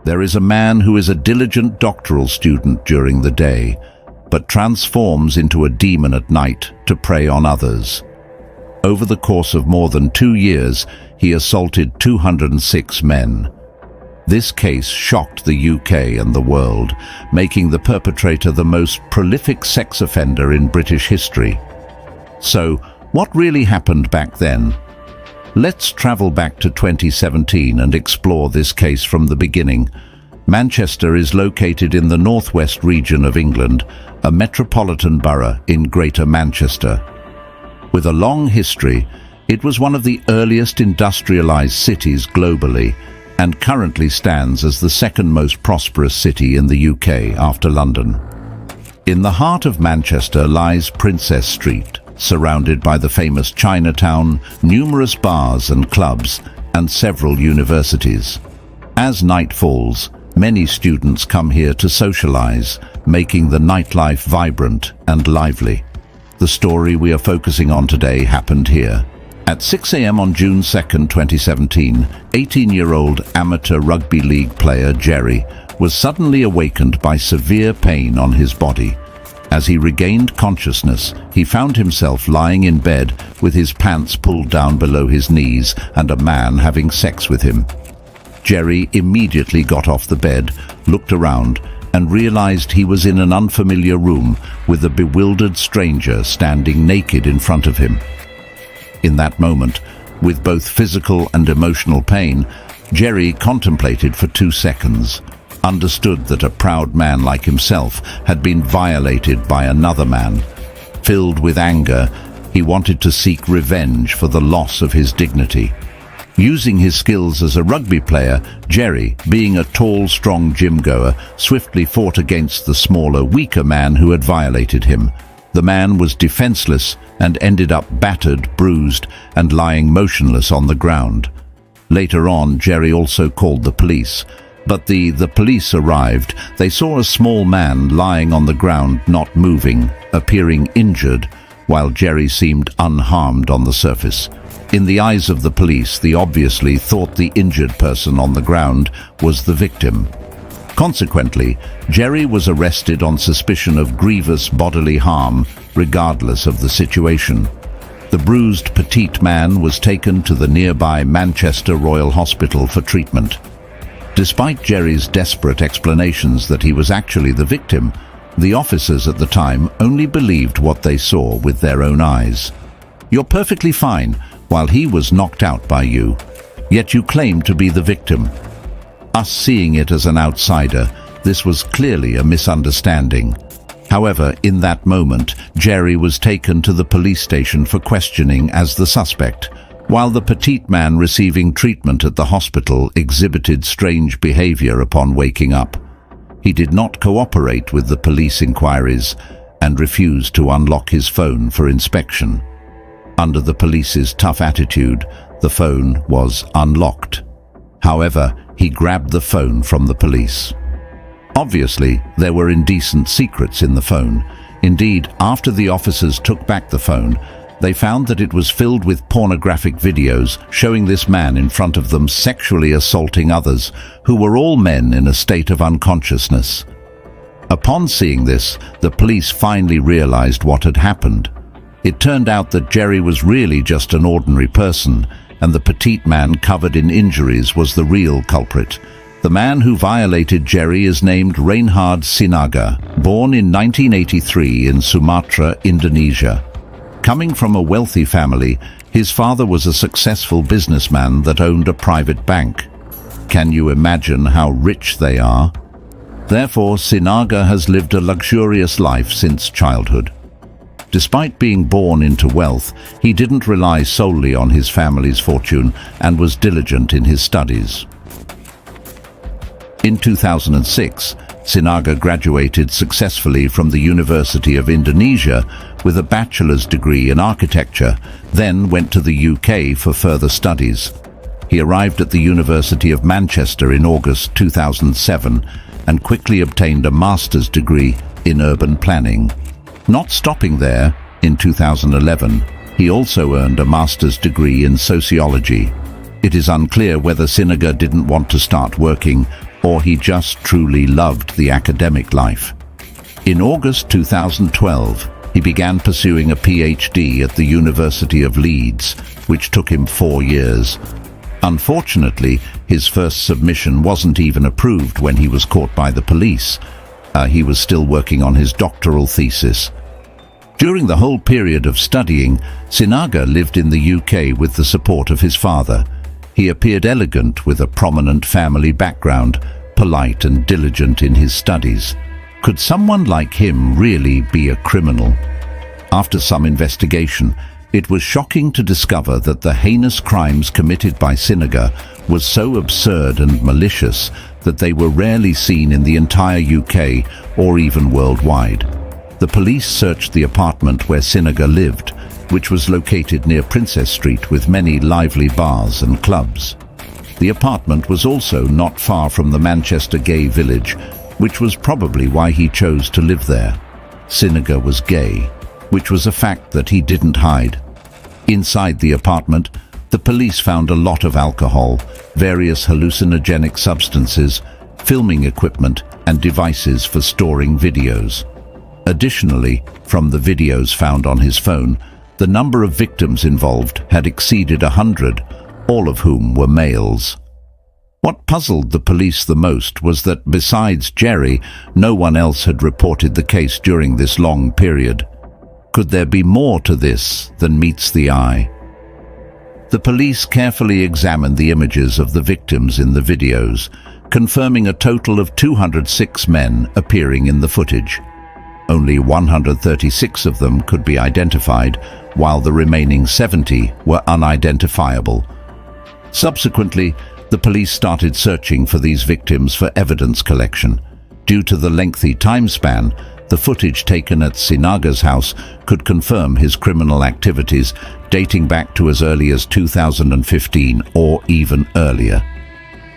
There is a man who is a diligent doctoral student during the day, but transforms into a demon at night to prey on others. Over the course of more than 2 years, he assaulted 206 men. This case shocked the UK and the world, making the perpetrator the most prolific sex offender in British history. So, what really happened back then? Let's travel back to 2017 and explore this case from the beginning. Manchester is located in the northwest region of England, a metropolitan borough in Greater Manchester. With a long history, it was one of the earliest industrialized cities globally and currently stands as the second most prosperous city in the UK after London. In the heart of Manchester lies Princess Street, surrounded by the famous Chinatown, numerous bars and clubs, and several universities. As night falls, many students come here to socialize, making the nightlife vibrant and lively. The story we are focusing on today happened here. At 6 a.m. on June 2nd, 2017, 18-year-old amateur rugby league player Jerry was suddenly awakened by severe pain on his body. As he regained consciousness, he found himself lying in bed with his pants pulled down below his knees and a man having sex with him. Jerry immediately got off the bed, looked around, and realized he was in an unfamiliar room with a bewildered stranger standing naked in front of him. In that moment, with both physical and emotional pain, Jerry contemplated for 2 seconds, understood that a proud man like himself had been violated by another man. Filled with anger, he wanted to seek revenge for the loss of his dignity. Using his skills as a rugby player, Jerry, being a tall, strong gym-goer, swiftly fought against the smaller, weaker man who had violated him. The man was defenseless and ended up battered, bruised, and lying motionless on the ground. Later on, Jerry also called the police. But the police arrived. They saw a small man lying on the ground, not moving, appearing injured, while Jerry seemed unharmed on the surface. In the eyes of the police, they obviously thought the injured person on the ground was the victim. Consequently, Jerry was arrested on suspicion of grievous bodily harm, regardless of the situation. The bruised petite man was taken to the nearby Manchester Royal Hospital for treatment. Despite Jerry's desperate explanations that he was actually the victim, the officers at the time only believed what they saw with their own eyes. You're perfectly fine while he was knocked out by you, yet you claim to be the victim. Us seeing it as an outsider, this was clearly a misunderstanding. However, in that moment, Jerry was taken to the police station for questioning as the suspect, while the petite man receiving treatment at the hospital exhibited strange behavior upon waking up. He did not cooperate with the police inquiries and refused to unlock his phone for inspection. Under the police's tough attitude, the phone was unlocked. However, he grabbed the phone from the police. Obviously, there were indecent secrets in the phone. Indeed, after the officers took back the phone, they found that it was filled with pornographic videos showing this man in front of them sexually assaulting others, who were all men in a state of unconsciousness. Upon seeing this, the police finally realized what had happened. It turned out that Jerry was really just an ordinary person, and the petite man covered in injuries was the real culprit. The man who violated Jerry is named Reinhard Sinaga, born in 1983 in Sumatra, Indonesia. Coming from a wealthy family, his father was a successful businessman that owned a private bank. Can you imagine how rich they are? Therefore, Sinaga has lived a luxurious life since childhood. Despite being born into wealth, he didn't rely solely on his family's fortune and was diligent in his studies. In 2006, Sinaga graduated successfully from the University of Indonesia with a bachelor's degree in architecture, then went to the UK for further studies. He arrived at the University of Manchester in August 2007 and quickly obtained a master's degree in urban planning. Not stopping there, in 2011, he also earned a master's degree in sociology. It is unclear whether Sinaga didn't want to start working or he just truly loved the academic life. In August 2012, he began pursuing a PhD at the University of Leeds, which took him 4 years. Unfortunately, his first submission wasn't even approved when he was caught by the police. He was still working on his doctoral thesis. During the whole period of studying, Sinaga lived in the UK with the support of his father. He appeared elegant with a prominent family background, polite and diligent in his studies. Could someone like him really be a criminal? After some investigation, it was shocking to discover that the heinous crimes committed by Sinaga was so absurd and malicious that they were rarely seen in the entire UK or even worldwide. The police searched the apartment where Sinaga lived, which was located near Princess Street with many lively bars and clubs. The apartment was also not far from the Manchester gay village, which was probably why he chose to live there. Sinaga was gay, which was a fact that he didn't hide. Inside the apartment, the police found a lot of alcohol, various hallucinogenic substances, filming equipment, and devices for storing videos. Additionally, from the videos found on his phone, the number of victims involved had exceeded 100, all of whom were males. What puzzled the police the most was that besides Jerry, no one else had reported the case during this long period. Could there be more to this than meets the eye? The police carefully examined the images of the victims in the videos, confirming a total of 206 men appearing in the footage. Only 136 of them could be identified, while the remaining 70 were unidentifiable. Subsequently, the police started searching for these victims for evidence collection. Due to the lengthy time span, the footage taken at Sinaga's house could confirm his criminal activities dating back to as early as 2015 or even earlier.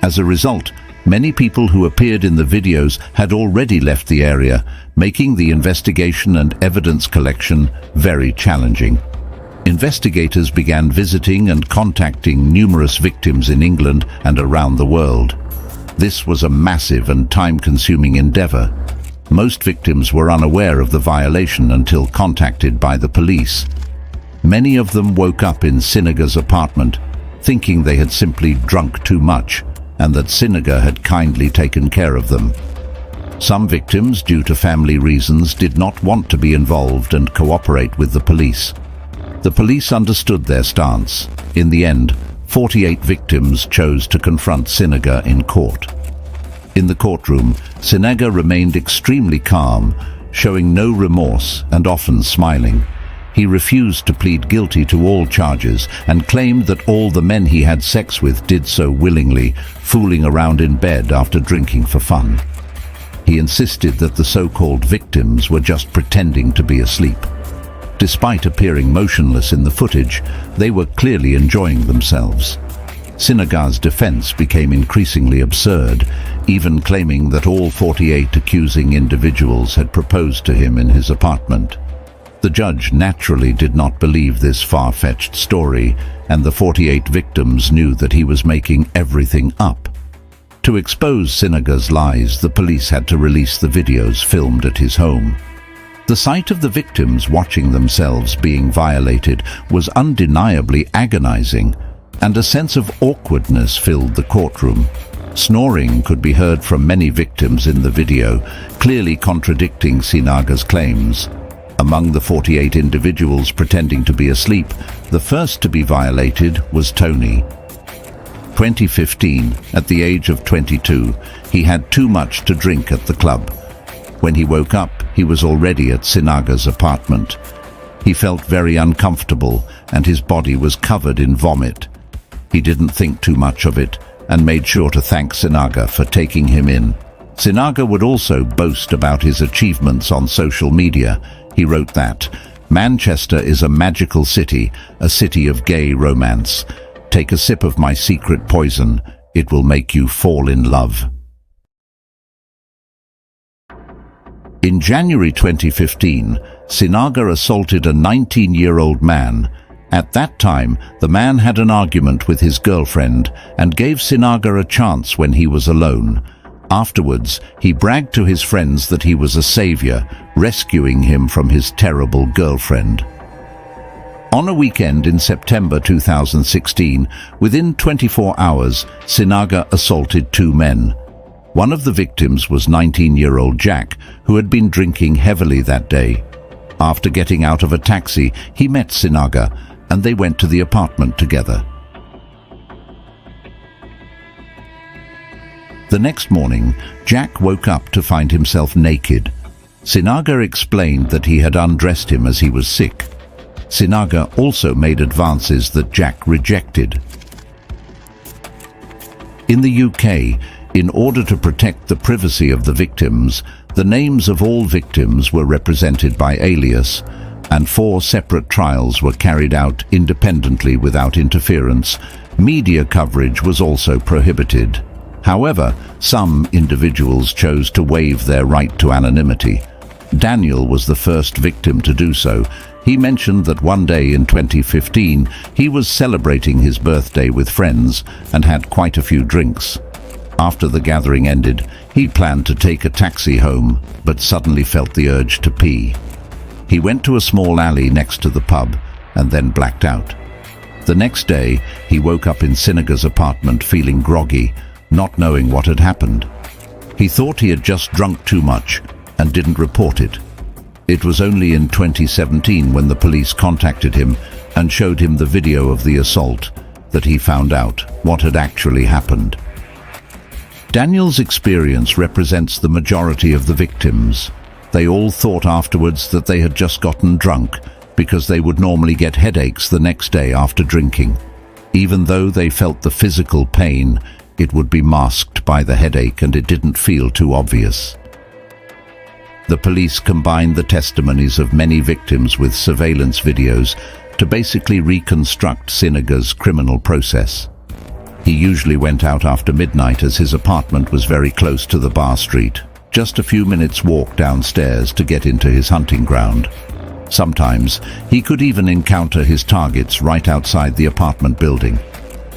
As a result, many people who appeared in the videos had already left the area, making the investigation and evidence collection very challenging. Investigators began visiting and contacting numerous victims in England and around the world. This was a massive and time-consuming endeavor. Most victims were unaware of the violation until contacted by the police. Many of them woke up in Sinaga's apartment, thinking they had simply drunk too much and that Sinaga had kindly taken care of them. Some victims, due to family reasons, did not want to be involved and cooperate with the police. The police understood their stance. In the end, 48 victims chose to confront Sinaga in court. In the courtroom, Sinaga remained extremely calm, showing no remorse and often smiling. He refused to plead guilty to all charges and claimed that all the men he had sex with did so willingly, fooling around in bed after drinking for fun. He insisted that the so-called victims were just pretending to be asleep. Despite appearing motionless in the footage, they were clearly enjoying themselves. Sinaga's defense became increasingly absurd, even claiming that all 48 accusing individuals had proposed to him in his apartment. The judge naturally did not believe this far-fetched story, and the 48 victims knew that he was making everything up. To expose Sinaga's lies, the police had to release the videos filmed at his home. The sight of the victims watching themselves being violated was undeniably agonizing, and a sense of awkwardness filled the courtroom. Snoring could be heard from many victims in the video, clearly contradicting Sinaga's claims. Among the 48 individuals pretending to be asleep, the first to be violated was Tony. 2015, at the age of 22, he had too much to drink at the club. When he woke up, he was already at Sinaga's apartment. He felt very uncomfortable and his body was covered in vomit. He didn't think too much of it and made sure to thank Sinaga for taking him in. Sinaga would also boast about his achievements on social media. He wrote that, "Manchester is a magical city, a city of gay romance. Take a sip of my secret poison. It will make you fall in love." In January 2015, Sinaga assaulted a 19-year-old man. At that time, the man had an argument with his girlfriend and gave Sinaga a chance when he was alone. Afterwards, he bragged to his friends that he was a savior, rescuing him from his terrible girlfriend. On a weekend in September 2016, within 24 hours, Sinaga assaulted 2 men. One of the victims was 19-year-old Jack, who had been drinking heavily that day. After getting out of a taxi, he met Sinaga, and they went to the apartment together. The next morning, Jack woke up to find himself naked. Sinaga explained that he had undressed him as he was sick. Sinaga also made advances that Jack rejected. In the UK, in order to protect the privacy of the victims, the names of all victims were represented by alias, and 4 separate trials were carried out independently without interference. Media coverage was also prohibited. However, some individuals chose to waive their right to anonymity. Daniel was the first victim to do so. He mentioned that one day in 2015, he was celebrating his birthday with friends and had quite a few drinks. After the gathering ended, he planned to take a taxi home, but suddenly felt the urge to pee. He went to a small alley next to the pub and then blacked out. The next day, he woke up in Sinaga's apartment feeling groggy, not knowing what had happened. He thought he had just drunk too much and didn't report it. It was only in 2017, when the police contacted him and showed him the video of the assault, that he found out what had actually happened. Daniel's experience represents the majority of the victims. They all thought afterwards that they had just gotten drunk because they would normally get headaches the next day after drinking. Even though they felt the physical pain, it would be masked by the headache and it didn't feel too obvious. The police combined the testimonies of many victims with surveillance videos to basically reconstruct Sinaga's criminal process. He usually went out after midnight as his apartment was very close to the bar street, just a few minutes walk downstairs to get into his hunting ground. Sometimes he could even encounter his targets right outside the apartment building.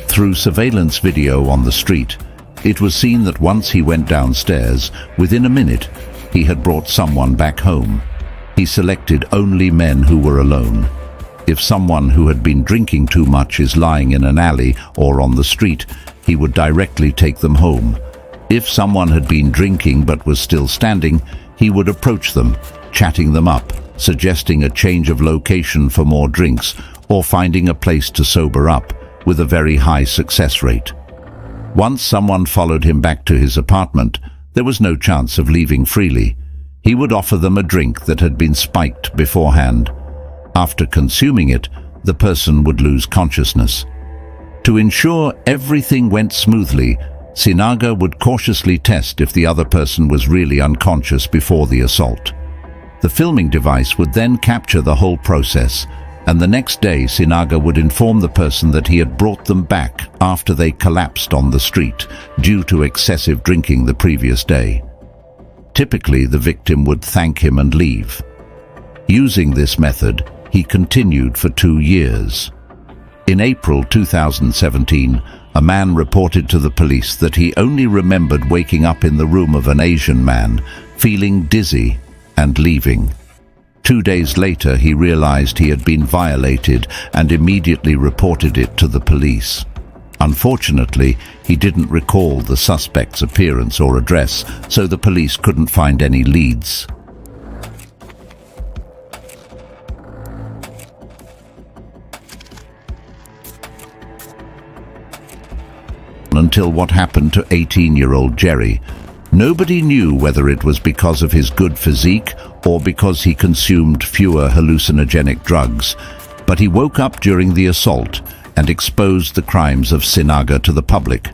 Through surveillance video on the street, it was seen that once he went downstairs, within a minute, he had brought someone back home. He selected only men who were alone. If someone who had been drinking too much is lying in an alley or on the street, he would directly take them home. If someone had been drinking but was still standing, he would approach them, chatting them up, suggesting a change of location for more drinks or finding a place to sober up, with a very high success rate. Once someone followed him back to his apartment, there was no chance of leaving freely. He would offer them a drink that had been spiked beforehand. After consuming it, the person would lose consciousness. To ensure everything went smoothly, Sinaga would cautiously test if the other person was really unconscious before the assault. The filming device would then capture the whole process, and the next day Sinaga would inform the person that he had brought them back after they collapsed on the street due to excessive drinking the previous day. Typically, the victim would thank him and leave. Using this method, he continued for 2 years. In April 2017, a man reported to the police that he only remembered waking up in the room of an Asian man, feeling dizzy, and leaving. 2 days later, he realized he had been violated and immediately reported it to the police. Unfortunately, he didn't recall the suspect's appearance or address, so the police couldn't find any leads. Until what happened to 18-year-old Jerry. Nobody knew whether it was because of his good physique or because he consumed fewer hallucinogenic drugs, but he woke up during the assault and exposed the crimes of Sinaga to the public.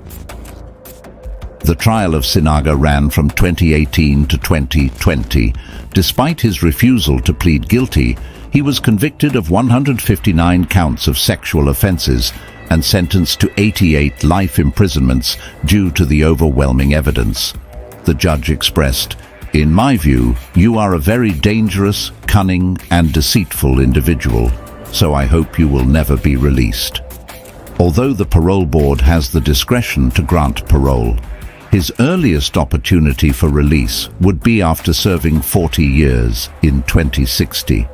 The trial of Sinaga ran from 2018 to 2020. Despite his refusal to plead guilty, he was convicted of 159 counts of sexual offenses and sentenced to 88 life imprisonments due to the overwhelming evidence. The judge expressed, "In my view, you are a very dangerous, cunning, and deceitful individual, so I hope you will never be released." Although the parole board has the discretion to grant parole, His earliest opportunity for release would be after serving 40 years in 2060.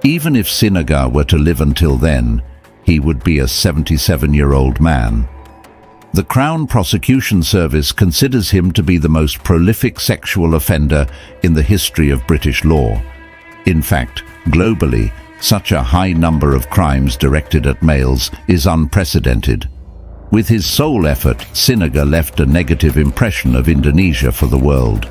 Even if Sinaga were to live until then, he would be a 77-year-old man. The Crown Prosecution Service considers him to be the most prolific sexual offender in the history of British law. In fact, globally, such a high number of crimes directed at males is unprecedented. With his sole effort, Sinaga left a negative impression of Indonesia for the world.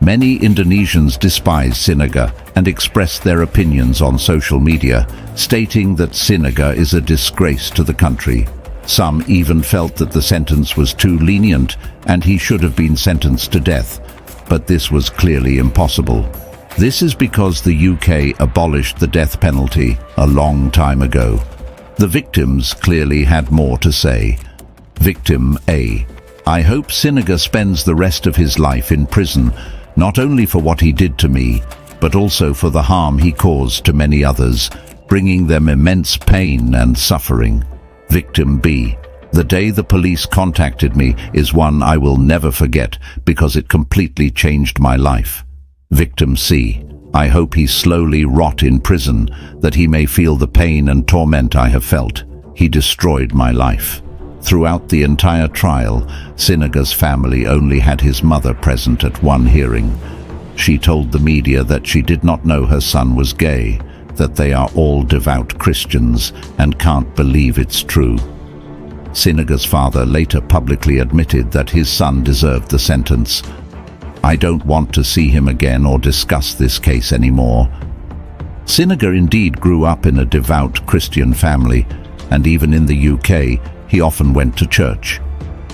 Many Indonesians despise Sinaga and express their opinions on social media, stating that Sinaga is a disgrace to the country. Some even felt that the sentence was too lenient and he should have been sentenced to death, but this was clearly impossible. This is because the UK abolished the death penalty a long time ago. The victims clearly had more to say. Victim A: I hope Sinaga spends the rest of his life in prison, not only for what he did to me, but also for the harm he caused to many others, bringing them immense pain and suffering. Victim B: The day the police contacted me is one I will never forget because it completely changed my life. Victim C: I hope he slowly rot in prison, that he may feel the pain and torment I have felt. He destroyed my life. Throughout the entire trial, Sinaga's family only had his mother present at one hearing. She told the media that she did not know her son was gay, that they are all devout Christians and can't believe it's true. Sinaga's father later publicly admitted that his son deserved the sentence. I don't want to see him again or discuss this case anymore. Sinaga indeed grew up in a devout Christian family, and even in the UK, he often went to church.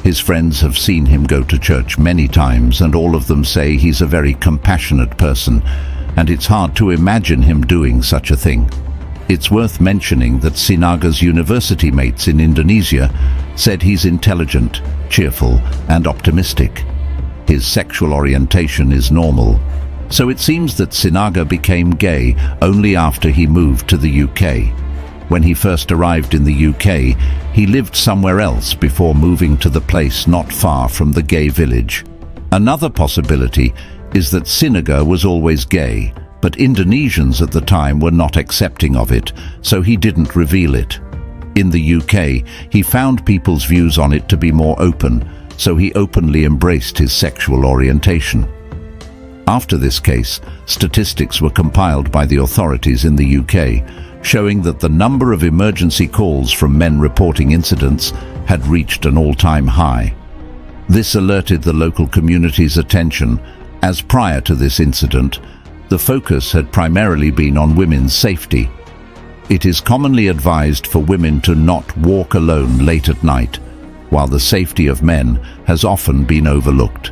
His friends have seen him go to church many times, and all of them say he's a very compassionate person, and it's hard to imagine him doing such a thing. It's worth mentioning that Sinaga's university mates in Indonesia said he's intelligent, cheerful, and optimistic. His sexual orientation is normal. So it seems that Sinaga became gay only after he moved to the UK. When he first arrived in the UK, he lived somewhere else before moving to the place not far from the gay village. Another possibility is that Sinaga was always gay, but Indonesians at the time were not accepting of it, so he didn't reveal it. In the UK, he found people's views on it to be more open, so he openly embraced his sexual orientation. After this case, statistics were compiled by the authorities in the UK, showing that the number of emergency calls from men reporting incidents had reached an all-time high. This alerted the local community's attention, as prior to this incident, the focus had primarily been on women's safety. It is commonly advised for women to not walk alone late at night, while the safety of men has often been overlooked.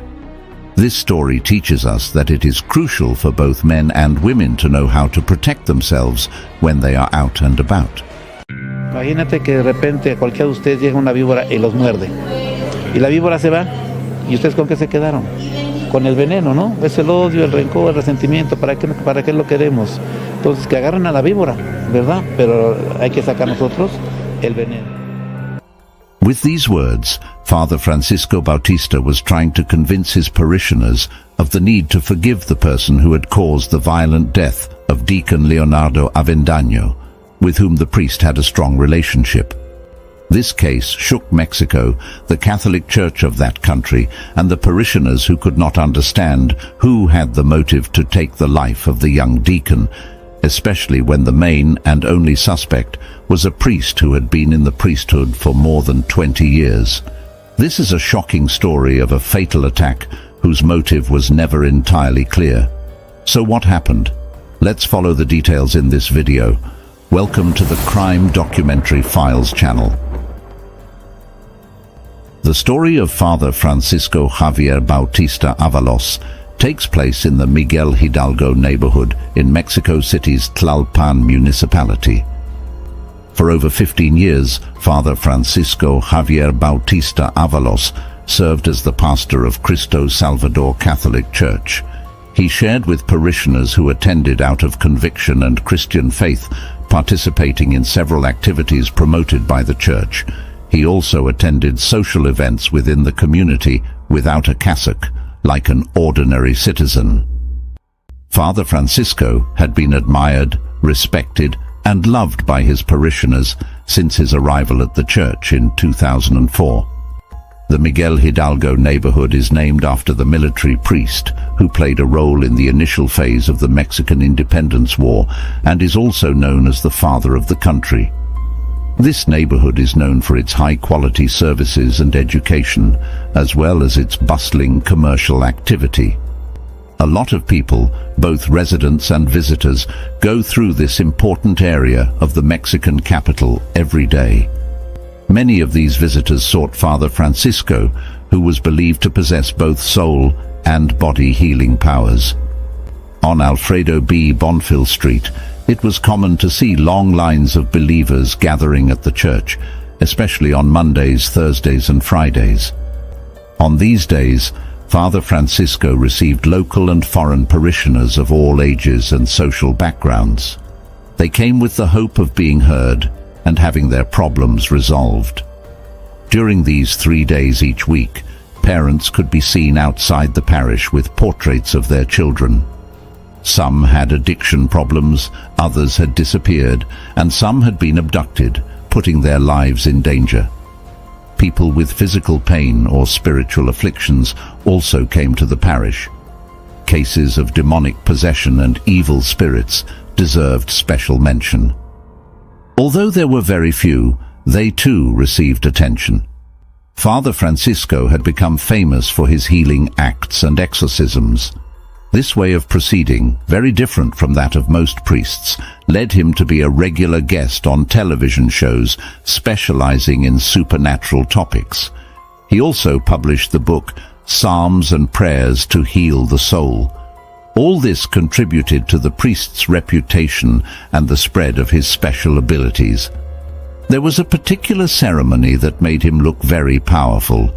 This story teaches us that it is crucial for both men and women to know how to protect themselves when they are out and about. Imagínate que de repente a cualquiera de ustedes llega una víbora y los muerde. Y la víbora se va. ¿Y ustedes con qué se quedaron? Con el veneno, ¿no? Es el odio, el rencor, el resentimiento. ¿Para qué lo queremos? Entonces que agarren a la víbora, ¿verdad? Pero hay que sacar nosotros el veneno. With these words, Father Francisco Bautista was trying to convince his parishioners of the need to forgive the person who had caused the violent death of Deacon Leonardo Avendaño, with whom the priest had a strong relationship. This case shook Mexico, the Catholic Church of that country, and the parishioners who could not understand who had the motive to take the life of the young deacon, especially when the main and only suspect was a priest who had been in the priesthood for more than 20 years. This is a shocking story of a fatal attack whose motive was never entirely clear. So what happened? Let's follow the details in this video. Welcome to the Crime Documentary Files channel. The story of Father Francisco Javier Bautista Avalos takes place in the Miguel Hidalgo neighborhood in Mexico City's Tlalpan municipality. For over 15 years, Father Francisco Javier Bautista Avalos served as the pastor of Cristo Salvador Catholic Church. He shared with parishioners who attended out of conviction and Christian faith, participating in several activities promoted by the church. He also attended social events within the community without a cassock, like an ordinary citizen. Father Francisco had been admired, respected, and loved by his parishioners since his arrival at the church in 2004. The Miguel Hidalgo neighborhood is named after the military priest who played a role in the initial phase of the Mexican Independence War and is also known as the father of the country. This neighborhood is known for its high-quality services and education, as well as its bustling commercial activity. A lot of people, both residents and visitors, go through this important area of the Mexican capital every day. Many of these visitors sought Father Francisco, who was believed to possess both soul and body healing powers. On Alfredo B. Bonfil Street, it was common to see long lines of believers gathering at the church, especially on Mondays, Thursdays, and Fridays. On these days, Father Francisco received local and foreign parishioners of all ages and social backgrounds. They came with the hope of being heard and having their problems resolved. During these 3 days each week, parents could be seen outside the parish with portraits of their children. Some had addiction problems, others had disappeared, and some had been abducted, putting their lives in danger. People with physical pain or spiritual afflictions also came to the parish. Cases of demonic possession and evil spirits deserved special mention. Although there were very few, they too received attention. Father Francisco had become famous for his healing acts and exorcisms. This way of proceeding, very different from that of most priests, led him to be a regular guest on television shows specializing in supernatural topics. He also published the book Psalms and Prayers to Heal the Soul. All this contributed to the priest's reputation and the spread of his special abilities. There was a particular ceremony that made him look very powerful.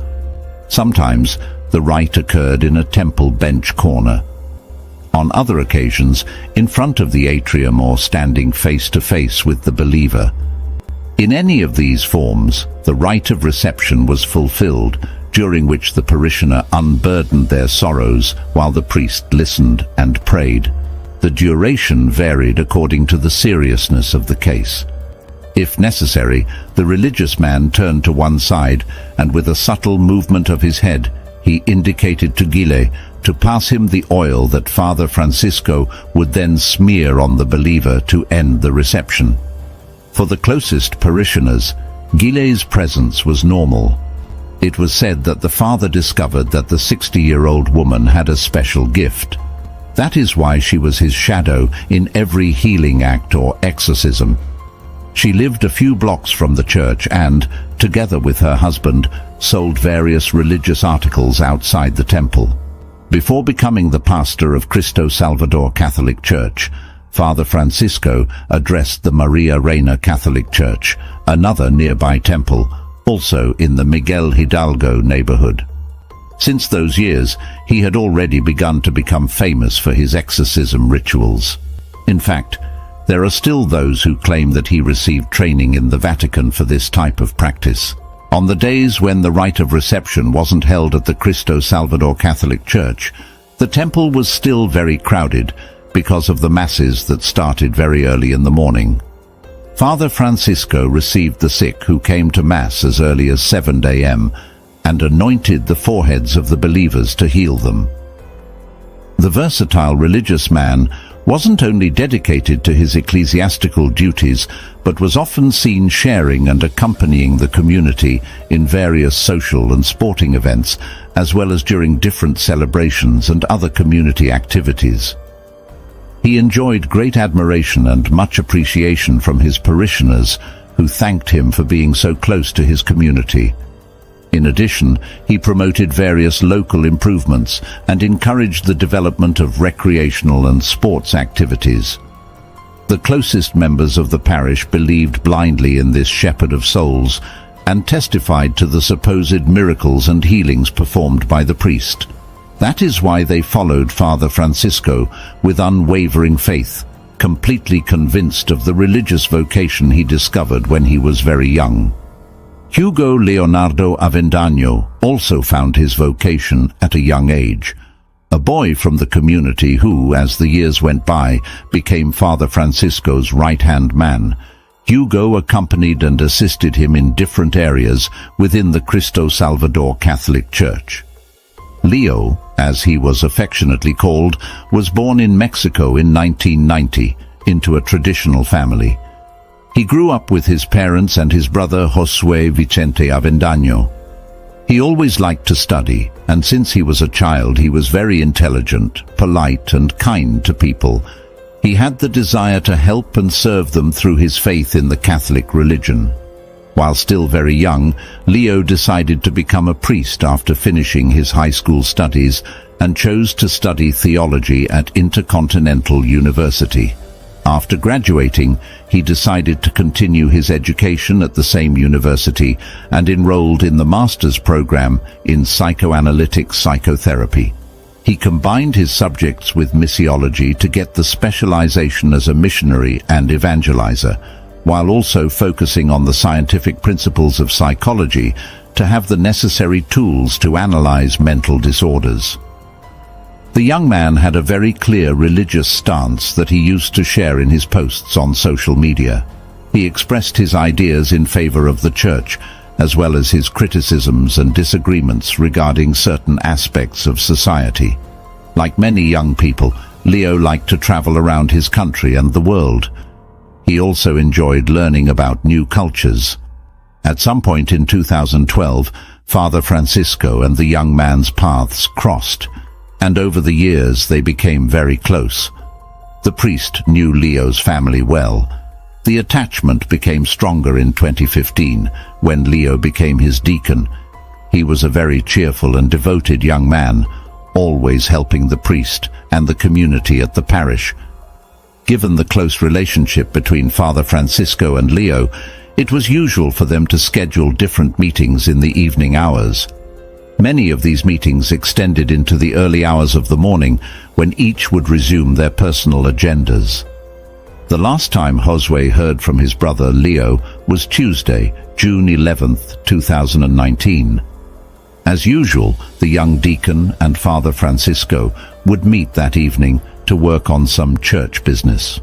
Sometimes the rite occurred in a temple bench corner. On other occasions, in front of the atrium or standing face to face with the believer. In any of these forms, the rite of reception was fulfilled, during which the parishioner unburdened their sorrows while the priest listened and prayed. The duration varied according to the seriousness of the case. If necessary, the religious man turned to one side, and with a subtle movement of his head, he indicated to Gile to pass him the oil that Father Francisco would then smear on the believer to end the reception. For the closest parishioners, Gile's presence was normal. It was said that the father discovered that the 60-year-old woman had a special gift. That is why she was his shadow in every healing act or exorcism. She lived a few blocks from the church and, together with her husband, sold various religious articles outside the temple. Before becoming the pastor of Cristo Salvador Catholic Church, Father Francisco addressed the Maria Reina Catholic Church, another nearby temple, also in the Miguel Hidalgo neighborhood. Since those years, he had already begun to become famous for his exorcism rituals. In fact, there are still those who claim that he received training in the Vatican for this type of practice. On the days when the rite of reception wasn't held at the Cristo Salvador Catholic Church, the temple was still very crowded because of the masses that started very early in the morning. Father Francisco received the sick who came to Mass as early as 7 a.m. and anointed the foreheads of the believers to heal them. The versatile religious man wasn't only dedicated to his ecclesiastical duties, but was often seen sharing and accompanying the community in various social and sporting events, as well as during different celebrations and other community activities. He enjoyed great admiration and much appreciation from his parishioners, who thanked him for being so close to his community. In addition, he promoted various local improvements and encouraged the development of recreational and sports activities. The closest members of the parish believed blindly in this shepherd of souls and testified to the supposed miracles and healings performed by the priest. That is why they followed Father Francisco with unwavering faith, completely convinced of the religious vocation he discovered when he was very young. Hugo Leonardo Avendaño also found his vocation at a young age. A boy from the community who, as the years went by, became Father Francisco's right-hand man, Hugo accompanied and assisted him in different areas within the Cristo Salvador Catholic Church. Leo, as he was affectionately called, was born in Mexico in 1990 into a traditional family. He grew up with his parents and his brother Josué Vicente Avendaño. He always liked to study, and since he was a child he was very intelligent, polite and kind to people. He had the desire to help and serve them through his faith in the Catholic religion. While still very young, Leo decided to become a priest after finishing his high school studies and chose to study theology at Intercontinental University. After graduating, he decided to continue his education at the same university and enrolled in the master's program in psychoanalytic psychotherapy. He combined his subjects with missiology to get the specialization as a missionary and evangelizer, while also focusing on the scientific principles of psychology to have the necessary tools to analyze mental disorders. The young man had a very clear religious stance that he used to share in his posts on social media. He expressed his ideas in favor of the church, as well as his criticisms and disagreements regarding certain aspects of society. Like many young people, Leo liked to travel around his country and the world. He also enjoyed learning about new cultures. At some point in 2012, Father Francisco and the young man's paths crossed, and over the years they became very close. The priest knew Leo's family well. The attachment became stronger in 2015, when Leo became his deacon. He was a very cheerful and devoted young man, always helping the priest and the community at the parish. Given the close relationship between Father Francisco and Leo, it was usual for them to schedule different meetings in the evening hours. Many of these meetings extended into the early hours of the morning, when each would resume their personal agendas. The last time Josué heard from his brother Leo was Tuesday, June 11th, 2019. As usual, the young deacon and Father Francisco would meet that evening to work on some church business.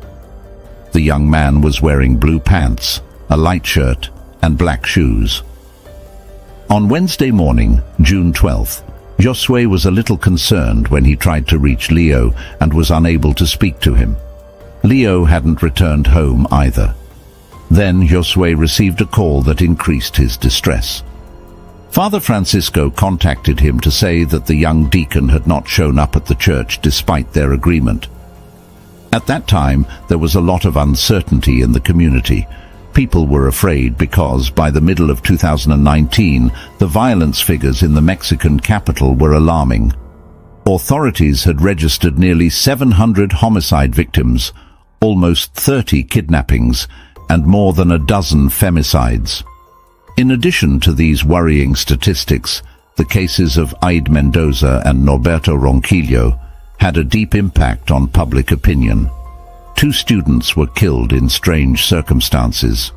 The young man was wearing blue pants, a light shirt, and black shoes. On Wednesday morning, June 12th, Josué was a little concerned when he tried to reach Leo and was unable to speak to him. Leo hadn't returned home either. Then Josué received a call that increased his distress. Father Francisco contacted him to say that the young deacon had not shown up at the church despite their agreement. At that time, there was a lot of uncertainty in the community. People were afraid because, by the middle of 2019, the violence figures in the Mexican capital were alarming. Authorities had registered nearly 700 homicide victims, almost 30 kidnappings, and more than a dozen femicides. In addition to these worrying statistics, the cases of Aide Mendoza and Norberto Ronquillo had a deep impact on public opinion. 2 students were killed in strange circumstances.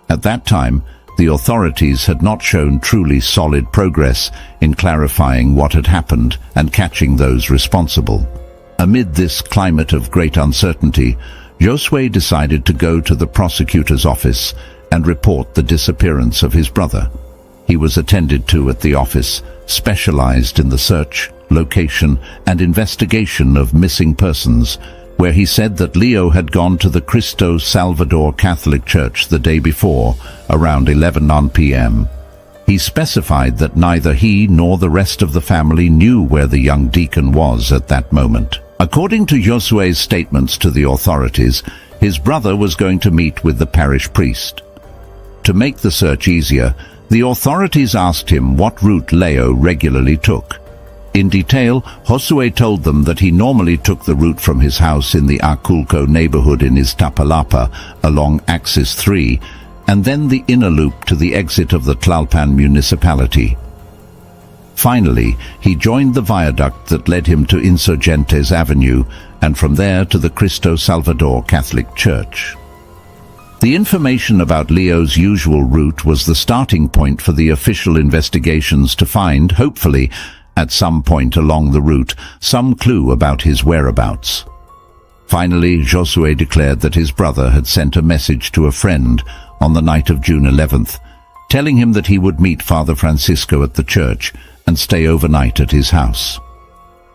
At that time, the authorities had not shown truly solid progress in clarifying what had happened and catching those responsible. Amid this climate of great uncertainty, Josué decided to go to the prosecutor's office and report the disappearance of his brother. He was attended to at the office, specialized in the search, location, and investigation of missing persons, where he said that Leo had gone to the Cristo Salvador Catholic Church the day before, around 11 p.m. He specified that neither he nor the rest of the family knew where the young deacon was at that moment. According to Josué's statements to the authorities, his brother was going to meet with the parish priest. To make the search easier, the authorities asked him what route Leo regularly took. In detail, Josué told them that he normally took the route from his house in the Aculco neighborhood in Iztapalapa along Axis 3, and then the inner loop to the exit of the Tlalpan municipality. Finally, he joined the viaduct that led him to Insurgentes Avenue, and from there to the Cristo Salvador Catholic Church. The information about Leo's usual route was the starting point for the official investigations to find, hopefully, at some point along the route, some clue about his whereabouts. Finally, Josué declared that his brother had sent a message to a friend on the night of June 11th, telling him that he would meet Father Francisco at the church and stay overnight at his house.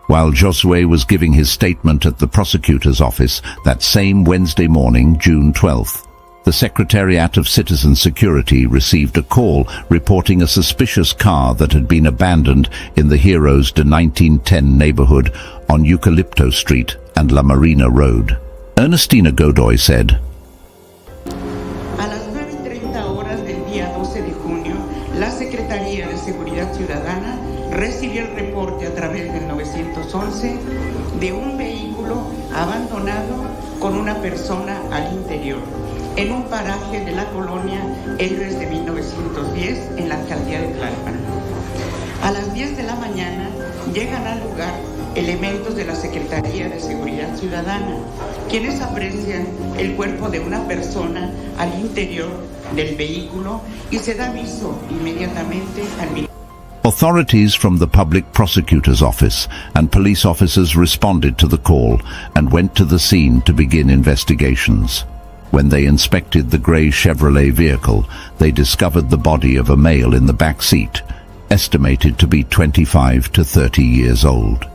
While Josué was giving his statement at the prosecutor's office that same Wednesday morning, June 12th, the Secretariat of Citizen Security received a call reporting a suspicious car that had been abandoned in the Heroes de 1910 neighborhood on Eucalipto Street and La Marina Road. Ernestina Godoy said, A las 9:30 horas del día 12 de junio, la Secretaría de Seguridad Ciudadana recibió el reporte a través del 911 de un vehículo abandonado con una persona al interior, en un paraje de la colonia Héroes de 1910 en la alcaldía de Tlalpan. A las 10 de la mañana llegan al lugar elementos de la Secretaría de Seguridad Ciudadana, quienes aprecian el cuerpo de una persona al interior del vehículo y se da aviso inmediatamente al Ministerio. Authorities from the Public Prosecutor's Office and police officers responded to the call and went to the scene to begin investigations. When they inspected the grey Chevrolet vehicle, they discovered the body of a male in the back seat, estimated to be 25 to 30 years old.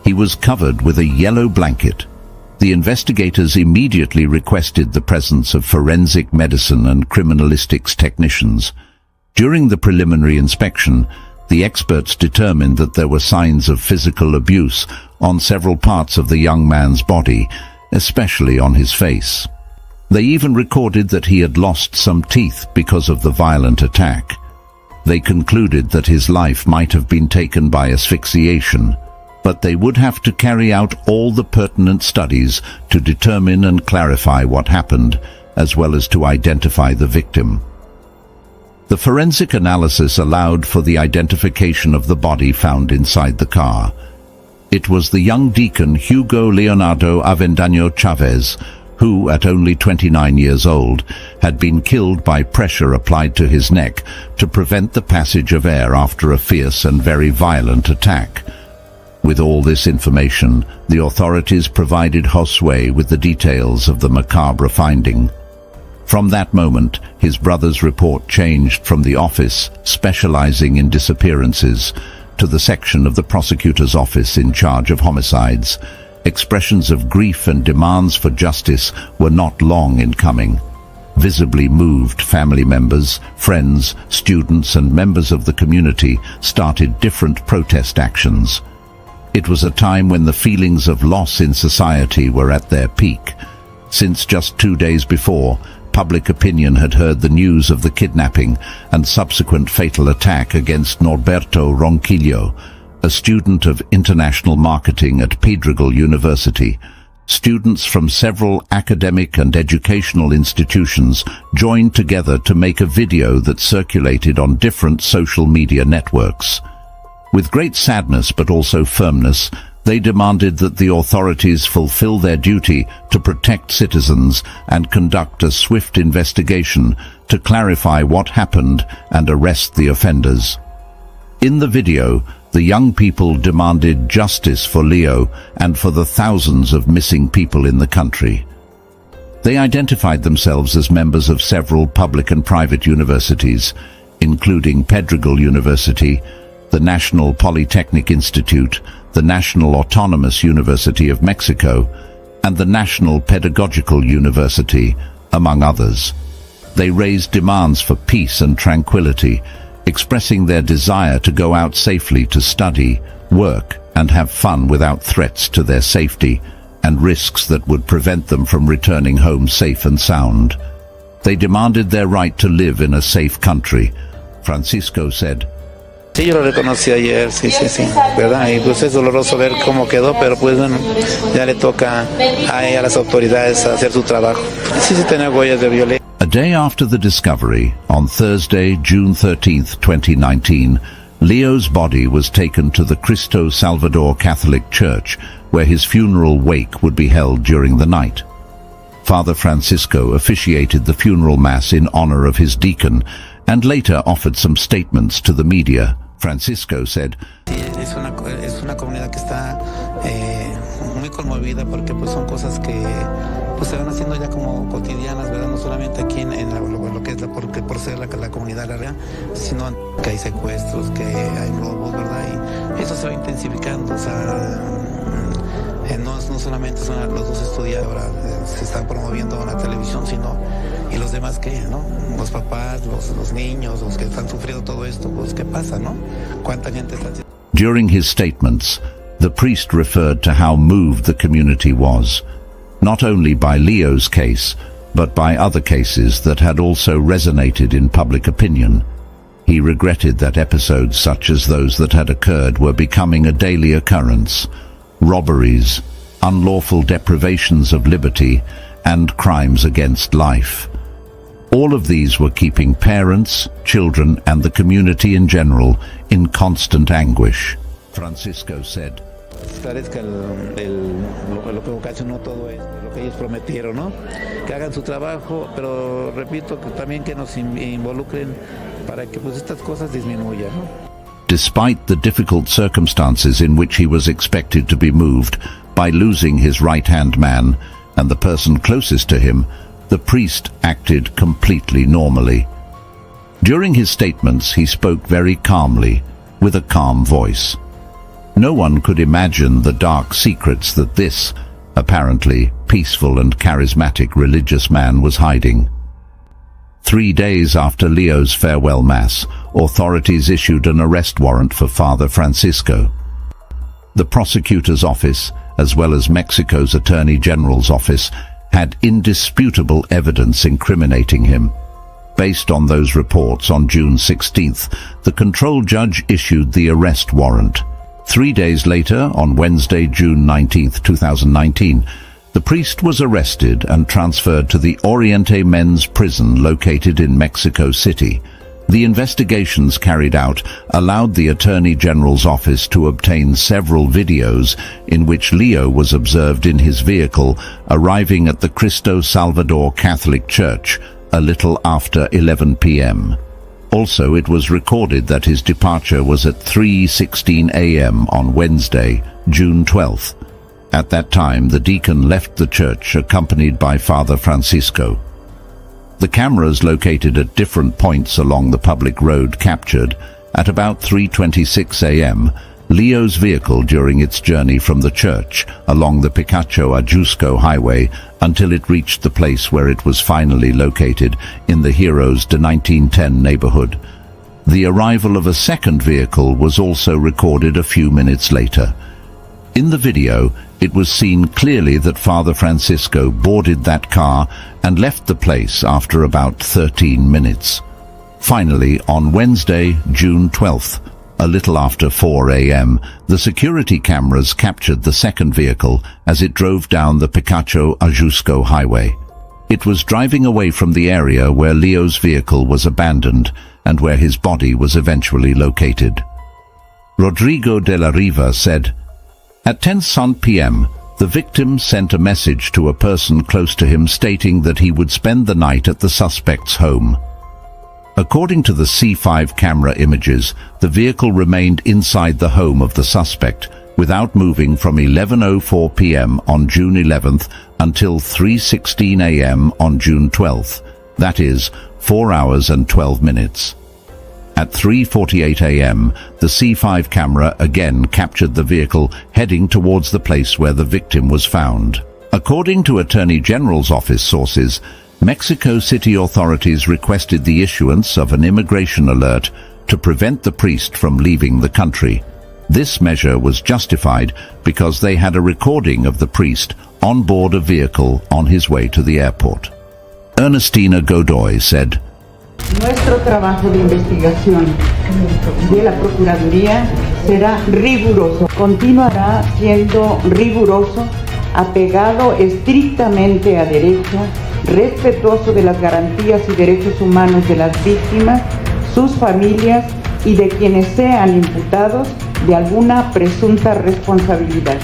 He was covered with a yellow blanket. The investigators immediately requested the presence of forensic medicine and criminalistics technicians. During the preliminary inspection, the experts determined that there were signs of physical abuse on several parts of the young man's body, especially on his face. They even recorded that he had lost some teeth because of the violent attack. They concluded that his life might have been taken by asphyxiation, but they would have to carry out all the pertinent studies to determine and clarify what happened, as well as to identify the victim. The forensic analysis allowed for the identification of the body found inside the car. It was the young deacon Hugo Leonardo Avendaño Chavez, who, at only 29 years old, had been killed by pressure applied to his neck to prevent the passage of air after a fierce and very violent attack. With all this information, the authorities provided Josué with the details of the macabre finding. From that moment, his brother's report changed from the office specializing in disappearances to the section of the prosecutor's office in charge of homicides. Expressions of grief and demands for justice were not long in coming. Visibly moved family members, friends, students and members of the community started different protest actions. It was a time when the feelings of loss in society were at their peak. Since just 2 days before, public opinion had heard the news of the kidnapping and subsequent fatal attack against Norberto Ronquillo, a student of international marketing at Pedregal University. Students from several academic and educational institutions joined together to make a video that circulated on different social media networks. With great sadness but also firmness, they demanded that the authorities fulfill their duty to protect citizens and conduct a swift investigation to clarify what happened and arrest the offenders. In the video, the young people demanded justice for Leo and for the thousands of missing people in the country. They identified themselves as members of several public and private universities, including Pedregal University, the National Polytechnic Institute, the National Autonomous University of Mexico, and the National Pedagogical University, among others. They raised demands for peace and tranquility, expressing their desire to go out safely to study, work, and have fun without threats to their safety and risks that would prevent them from returning home safe and sound. They demanded their right to live in a safe country. Francisco said, Sí, yo lo reconocí ayer, sí, ¿verdad? Y pues es doloroso ver cómo quedó, pero pues bueno, ya le toca a las autoridades hacer su trabajo. Sí, tenía huellas de violencia. A day after the discovery, on Thursday, June 13th, 2019, Leo's body was taken to the Cristo Salvador Catholic Church, where his funeral wake would be held during the night. Father Francisco officiated the funeral mass in honor of his deacon and later offered some statements to the media. Francisco said, Es una comunidad que está muy conmovida porque pues son cosas que pues se van haciendo ya como cotidianas, ¿verdad? No solamente aquí lo que es por ser la comunidad área, sino que hay secuestros, que hay robos, ¿verdad? Y eso se va intensificando, o sea, no solamente son los dos estudiantes, ahora se están promoviendo en la televisión, sino y los demás qué, ¿no? Los papás, los niños, los que están sufriendo todo esto, pues ¿qué pasa, no? ¿Cuánta gente está? During his statements, the priest referred to how moved the community was, not only by Leo's case, but by other cases that had also resonated in public opinion. He regretted that episodes such as those that had occurred were becoming a daily occurrence. Robberies, unlawful deprivations of liberty, and crimes against life. All of these were keeping parents, children, and the community in general in constant anguish. Francisco said, Esclarezca lo que ocasionó todo esto, lo que ellos prometieron, ¿no? Que hagan su trabajo, pero repito que también que nos involucren para que pues estas cosas disminuyan, ¿no? Despite the difficult circumstances in which he was expected to be moved by losing his right-hand man and the person closest to him, the priest acted completely normally. During his statements, he spoke very calmly, with a calm voice. No one could imagine the dark secrets that this, apparently peaceful and charismatic religious man was hiding. 3 days after Leo's farewell mass, authorities issued an arrest warrant for Father Francisco. The prosecutor's office, as well as Mexico's Attorney General's office, had indisputable evidence incriminating him. Based on those reports, on June 16th, the control judge issued the arrest warrant. 3 days later, on Wednesday, June 19th, 2019, the priest was arrested and transferred to the Oriente Men's Prison located in Mexico City. The investigations carried out allowed the Attorney General's office to obtain several videos in which Leo was observed in his vehicle arriving at the Cristo Salvador Catholic Church a little after 11 p.m. Also, it was recorded that his departure was at 3:16 a.m. on Wednesday, June 12th. At that time, the deacon left the church accompanied by Father Francisco. The cameras located at different points along the public road captured, at about 3:26 a.m., Leo's vehicle during its journey from the church along the Picacho-Ajusco highway until it reached the place where it was finally located in the Heroes de 1910 neighborhood. The arrival of a second vehicle was also recorded a few minutes later. In the video, it was seen clearly that Father Francisco boarded that car and left the place after about 13 minutes. Finally, on Wednesday, June 12th, a little after 4 a.m., the security cameras captured the second vehicle as it drove down the Picacho-Ajusco highway. It was driving away from the area where Leo's vehicle was abandoned and where his body was eventually located. Rodrigo de la Riva said, "At 10 p.m., the victim sent a message to a person close to him stating that he would spend the night at the suspect's home. According to the C5 camera images, the vehicle remained inside the home of the suspect without moving from 11:04 p.m. on June 11th until 3:16 a.m. on June 12th, that is, 4 hours and 12 minutes. At 3:48 a.m., the C5 camera again captured the vehicle heading towards the place where the victim was found. According to Attorney General's office sources, Mexico City authorities requested the issuance of an immigration alert to prevent the priest from leaving the country. This measure was justified because they had a recording of the priest on board a vehicle on his way to the airport. Ernestina Godoy said, Nuestro trabajo de investigación de la Procuraduría será riguroso, continuará siendo riguroso, apegado estrictamente a derecho, respetuoso de las garantías y derechos humanos de las víctimas, sus familias y de quienes sean imputados de alguna presunta responsabilidad.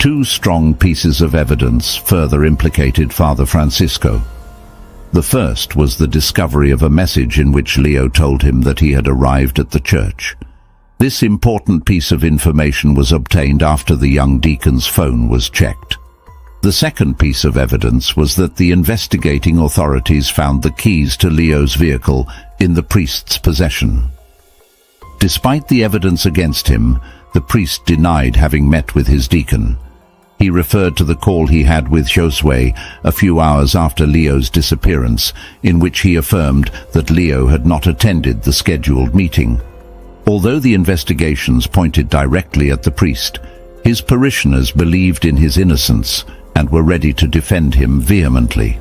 Two strong pieces of evidence further implicated Father Francisco. The first was the discovery of a message in which Leo told him that he had arrived at the church. This important piece of information was obtained after the young deacon's phone was checked. The second piece of evidence was that the investigating authorities found the keys to Leo's vehicle in the priest's possession. Despite the evidence against him, the priest denied having met with his deacon. He referred to the call he had with Josue a few hours after Leo's disappearance, in which he affirmed that Leo had not attended the scheduled meeting. Although the investigations pointed directly at the priest, his parishioners believed in his innocence and were ready to defend him vehemently.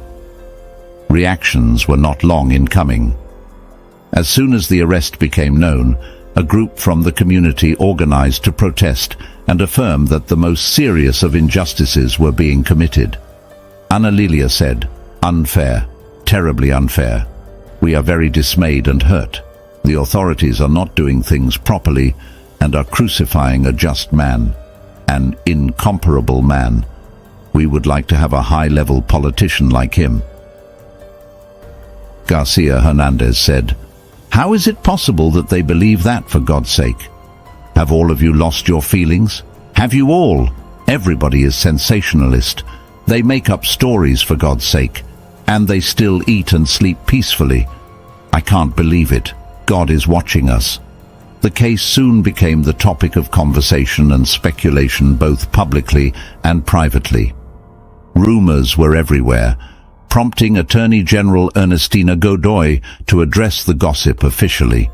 Reactions were not long in coming. As soon as the arrest became known, a group from the community organized to protest and affirm that the most serious of injustices were being committed. Ana Lilia said, "Unfair, terribly unfair. We are very dismayed and hurt. The authorities are not doing things properly and are crucifying a just man, an incomparable man. We would like to have a high-level politician like him." Garcia Hernandez said, "How is it possible that they believe that, for God's sake? Have all of you lost your feelings? Have you all? Everybody is sensationalist. They make up stories, for God's sake, and they still eat and sleep peacefully. I can't believe it. God is watching us." The case soon became the topic of conversation and speculation both publicly and privately. Rumors were everywhere, prompting Attorney General Ernestina Godoy to address the gossip officially.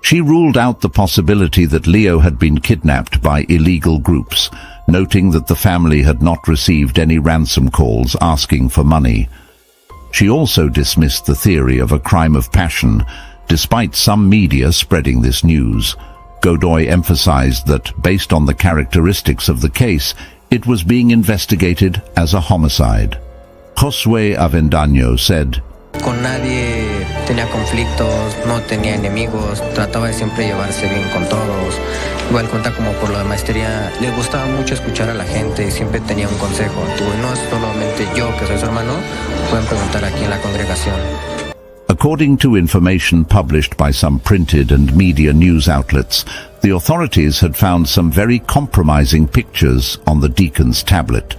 She ruled out the possibility that Leo had been kidnapped by illegal groups, noting that the family had not received any ransom calls asking for money. She also dismissed the theory of a crime of passion, despite some media spreading this news. Godoy emphasized that, based on the characteristics of the case, it was being investigated as a homicide. Josué Avendaño said, Con nadie tenía conflictos, no tenía enemigos, trataba de siempre llevarse bien con todos. Igual cuenta como por la maestría, le gustaba mucho escuchar a la gente y siempre tenía un consejo. Y no es solamente yo que soy su hermano, pueden preguntar aquí en la congregación. According to information published by some printed and media news outlets, the authorities had found some very compromising pictures on the deacon's tablet.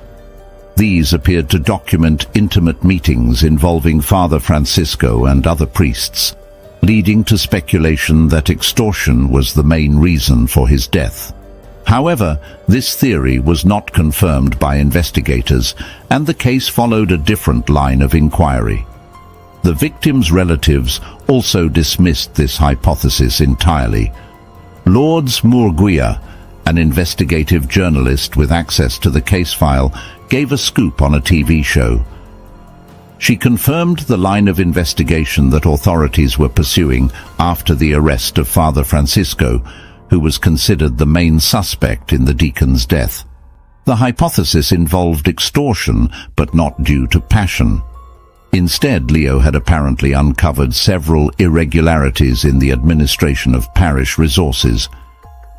These appeared to document intimate meetings involving Father Francisco and other priests, leading to speculation that extortion was the main reason for his death. However, this theory was not confirmed by investigators, and the case followed a different line of inquiry. The victims' relatives also dismissed this hypothesis entirely. Lourdes Murguia, an investigative journalist with access to the case file, gave a scoop on a TV show. She confirmed the line of investigation that authorities were pursuing after the arrest of Father Francisco, who was considered the main suspect in the deacon's death. The hypothesis involved extortion, but not due to passion. Instead, Leo had apparently uncovered several irregularities in the administration of parish resources.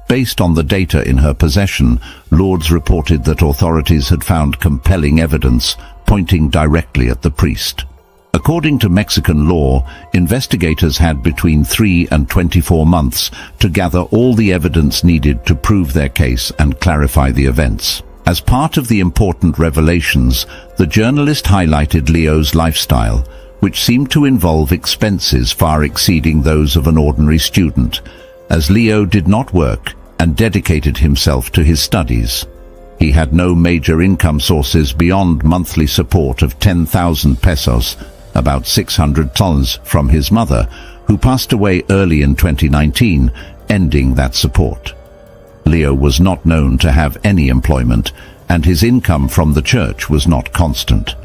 Based on the data in her possession, Lourdes reported that authorities had found compelling evidence pointing directly at the priest. According to Mexican law, investigators had between 3 and 24 months to gather all the evidence needed to prove their case and clarify the events. As part of the important revelations, the journalist highlighted Leo's lifestyle, which seemed to involve expenses far exceeding those of an ordinary student, as Leo did not work and dedicated himself to his studies. He had no major income sources beyond monthly support of 10,000 pesos, about $600, from his mother, who passed away early in 2019, ending that support. Leo was not known to have any employment, and his income from the church was not constant.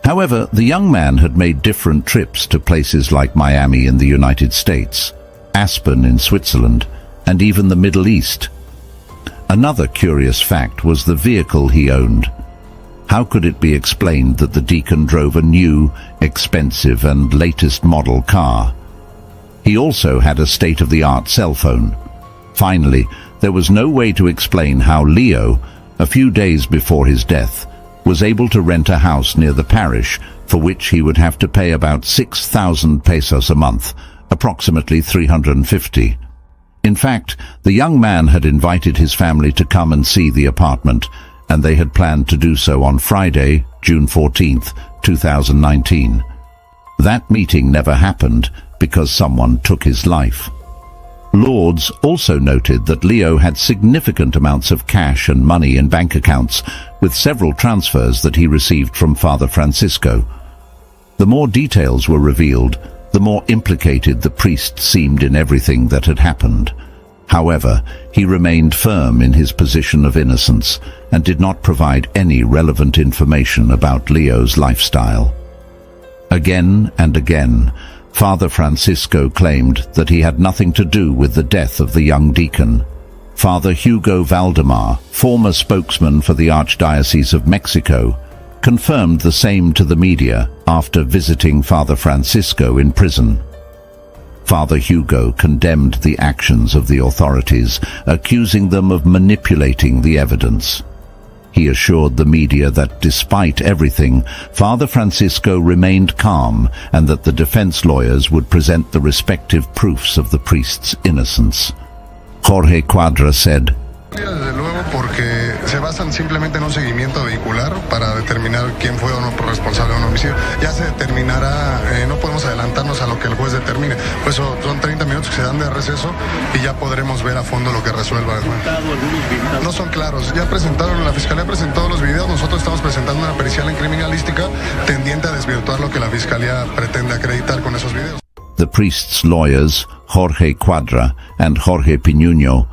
However, the young man had made different trips to places like Miami in the United States, Aspen in Switzerland, and even the Middle East. Another curious fact was the vehicle he owned. How could it be explained that the deacon drove a new, expensive and latest model car? He also had a state-of-the-art cell phone. Finally, there was no way to explain how Leo, a few days before his death, was able to rent a house near the parish, for which he would have to pay about 6,000 pesos a month, approximately 350. In fact, the young man had invited his family to come and see the apartment, and they had planned to do so on Friday, June 14th, 2019. That meeting never happened because someone took his life. Lourdes also noted that Leo had significant amounts of cash and money in bank accounts, with several transfers that he received from Father Francisco. The more details were revealed, the more implicated the priest seemed in everything that had happened. However, he remained firm in his position of innocence and did not provide any relevant information about Leo's lifestyle. Again and again, Father Francisco claimed that he had nothing to do with the death of the young deacon. Father Hugo Valdemar, former spokesman for the Archdiocese of Mexico, confirmed the same to the media after visiting Father Francisco in prison. Father Hugo condemned the actions of the authorities, accusing them of manipulating the evidence. He assured the media that despite everything, Father Francisco remained calm and that the defense lawyers would present the respective proofs of the priest's innocence. Jorge Cuadra said, Desde luego, porque se basan simplemente en un seguimiento vehicular para determinar quién fue o no responsable de un homicidio. Ya se determinará, no podemos adelantarnos a lo que el juez determine. Pues son 30 minutos que se dan de receso y ya podremos ver a fondo lo que resuelva el juez. No son claros. Ya presentaron, la Fiscalía presentó los videos, nosotros estamos presentando una pericial en criminalística tendiente a desvirtuar lo que la Fiscalía pretende acreditar con esos videos. The priest's lawyers, Jorge Cuadra and Jorge Pinuño,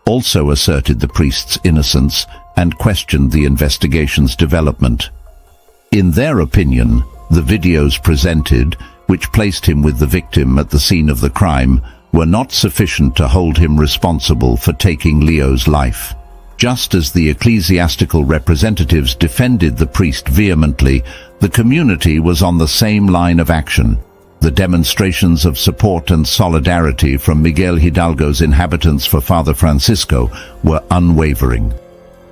also asserted the priest's innocence and questioned the investigation's development. In their opinion, the videos presented, which placed him with the victim at the scene of the crime, were not sufficient to hold him responsible for taking Leo's life. Just as the ecclesiastical representatives defended the priest vehemently, the community was on the same line of action. The demonstrations of support and solidarity from Miguel Hidalgo's inhabitants for Father Francisco were unwavering.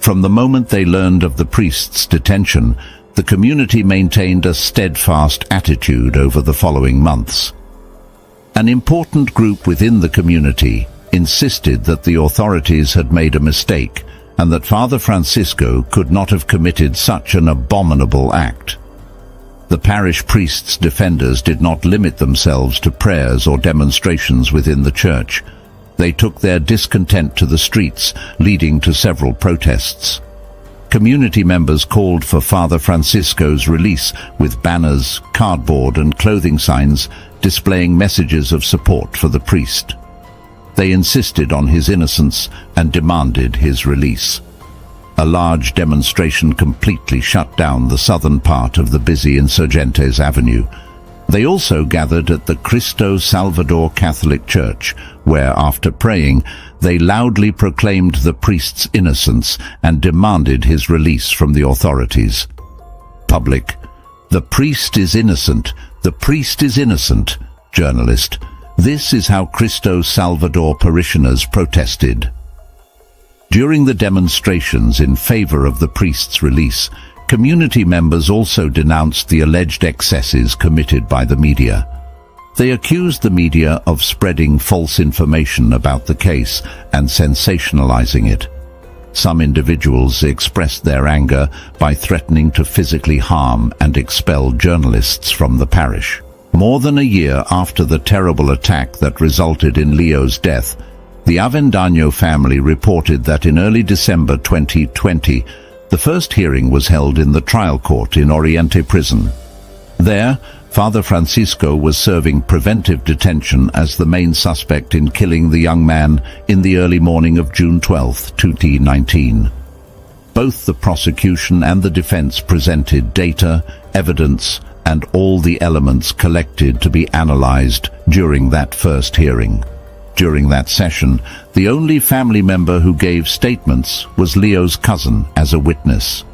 From the moment they learned of the priest's detention, the community maintained a steadfast attitude over the following months. An important group within the community insisted that the authorities had made a mistake and that Father Francisco could not have committed such an abominable act. The parish priest's defenders did not limit themselves to prayers or demonstrations within the church. They took their discontent to the streets, leading to several protests. Community members called for Father Francisco's release with banners, cardboard and clothing signs displaying messages of support for the priest. They insisted on his innocence and demanded his release. A large demonstration completely shut down the southern part of the busy Insurgentes Avenue. They also gathered at the Cristo Salvador Catholic Church, where, after praying, they loudly proclaimed the priest's innocence and demanded his release from the authorities. Public: "The priest is innocent. The priest is innocent." Journalist: "This is how Cristo Salvador parishioners protested." During the demonstrations in favor of the priest's release, community members also denounced the alleged excesses committed by the media. They accused the media of spreading false information about the case and sensationalizing it. Some individuals expressed their anger by threatening to physically harm and expel journalists from the parish. More than a year after the terrible attack that resulted in Leo's death, the Avendaño family reported that in early December 2020, the first hearing was held in the trial court in Oriente Prison. There, Father Francisco was serving preventive detention as the main suspect in killing the young man in the early morning of June 12, 2019. Both the prosecution and the defense presented data, evidence, and all the elements collected to be analyzed during that first hearing. During that session, the only family member who gave statements was Leo's cousin as a witness.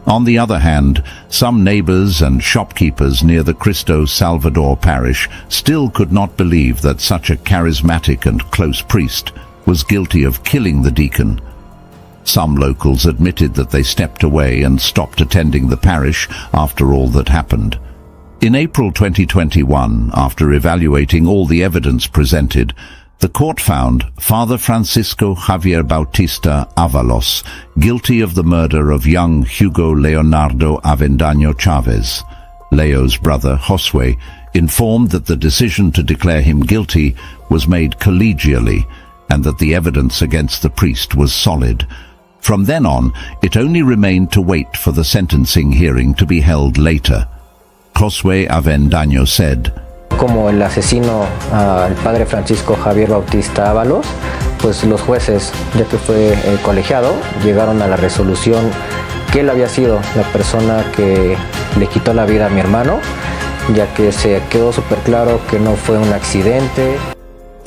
On the other hand, some neighbors and shopkeepers near the Cristo Salvador parish still could not believe that such a charismatic and close priest was guilty of killing the deacon. Some locals admitted that they stepped away and stopped attending the parish after all that happened. In April 2021, after evaluating all the evidence presented, the court found Father Francisco Javier Bautista Avalos guilty of the murder of young Hugo Leonardo Avendaño Chavez. Leo's brother, Josue, informed that the decision to declare him guilty was made collegially and that the evidence against the priest was solid. From then on, it only remained to wait for the sentencing hearing to be held later. Josue Avendaño said, Como el asesino al padre Francisco Javier Bautista Ábalos, pues los jueces, ya que fue colegiado, llegaron a la resolución que él había sido la persona que le quitó la vida a mi hermano, ya que se quedó súper claro que no fue un accidente.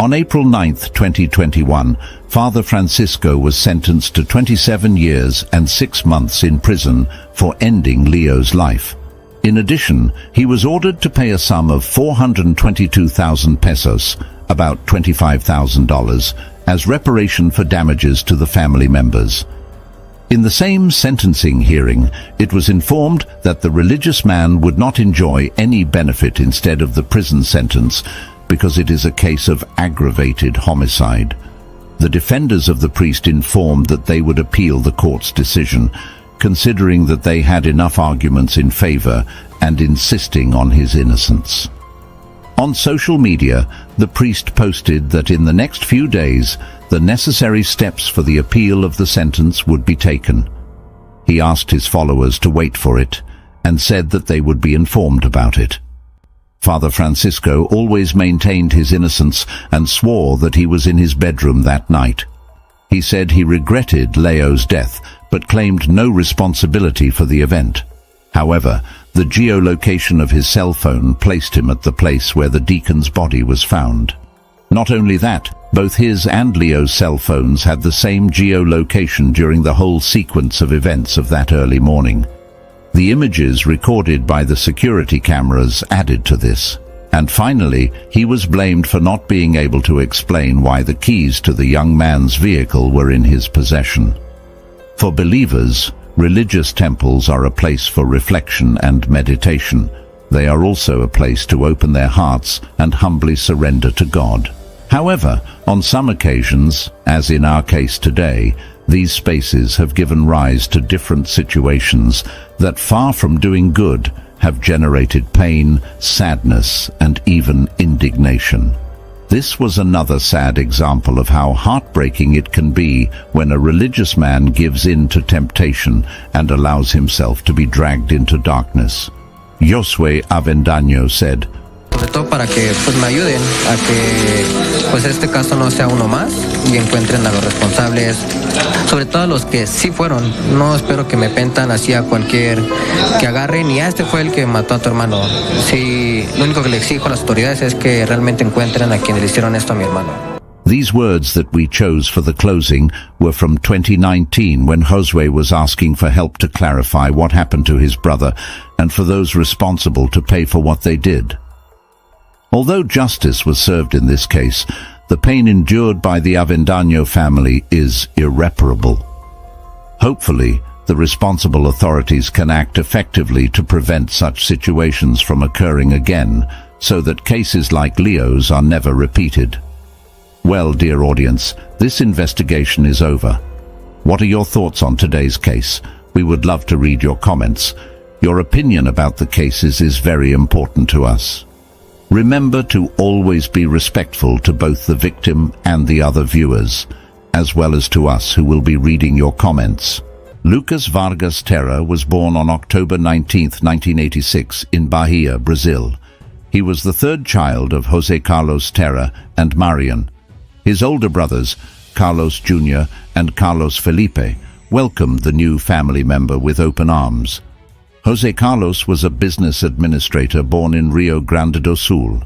On April 9th, 2021, Father Francisco was sentenced to 27 years and 6 months in prison for ending Leo's life. In addition, he was ordered to pay a sum of 422,000 pesos, about $25,000, as reparation for damages to the family members. In the same sentencing hearing, it was informed that the religious man would not enjoy any benefit instead of the prison sentence because it is a case of aggravated homicide. The defenders of the priest informed that they would appeal the court's decision, considering that they had enough arguments in favor and insisting on his innocence. On social media, the priest posted that in the next few days, the necessary steps for the appeal of the sentence would be taken. He asked his followers to wait for it and said that they would be informed about it. Father Francisco always maintained his innocence and swore that he was in his bedroom that night. He said he regretted Leo's death, but claimed no responsibility for the event. However, the geolocation of his cell phone placed him at the place where the deacon's body was found. Not only that, both his and Leo's cell phones had the same geolocation during the whole sequence of events of that early morning. The images recorded by the security cameras added to this. And finally, he was blamed for not being able to explain why the keys to the young man's vehicle were in his possession. For believers, religious temples are a place for reflection and meditation. They are also a place to open their hearts and humbly surrender to God. However, on some occasions, as in our case today, these spaces have given rise to different situations that, far from doing good, have generated pain, sadness, and even indignation. This was another sad example of how heartbreaking it can be when a religious man gives in to temptation and allows himself to be dragged into darkness. Josue Avendaño said, Sobre todo para que pues me ayuden a que pues este caso no sea uno más y encuentren a los responsables, sobre todo a los que sí fueron. No espero que me pentan así a cualquier que agarren y este fue el que mató a tu hermano. Sí, lo único que le exijo a las autoridades es que realmente encuentren a quienes le hicieron esto a mi hermano. These words that we chose for the closing were from 2019, when Josue was asking for help to clarify what happened to his brother and for those responsible to pay for what they did. Although justice was served in this case, the pain endured by the Avendaño family is irreparable. Hopefully, the responsible authorities can act effectively to prevent such situations from occurring again, so that cases like Leo's are never repeated. Well, dear audience, this investigation is over. What are your thoughts on today's case? We would love to read your comments. Your opinion about the cases is very important to us. Remember to always be respectful to both the victim and the other viewers, as well as to us who will be reading your comments. Lucas Vargas Terra was born on October 19, 1986, in Bahia, Brazil. He was the third child of José Carlos Terra and Marian. His older brothers, Carlos Jr. and Carlos Felipe, welcomed the new family member with open arms. José Carlos was a business administrator born in Rio Grande do Sul.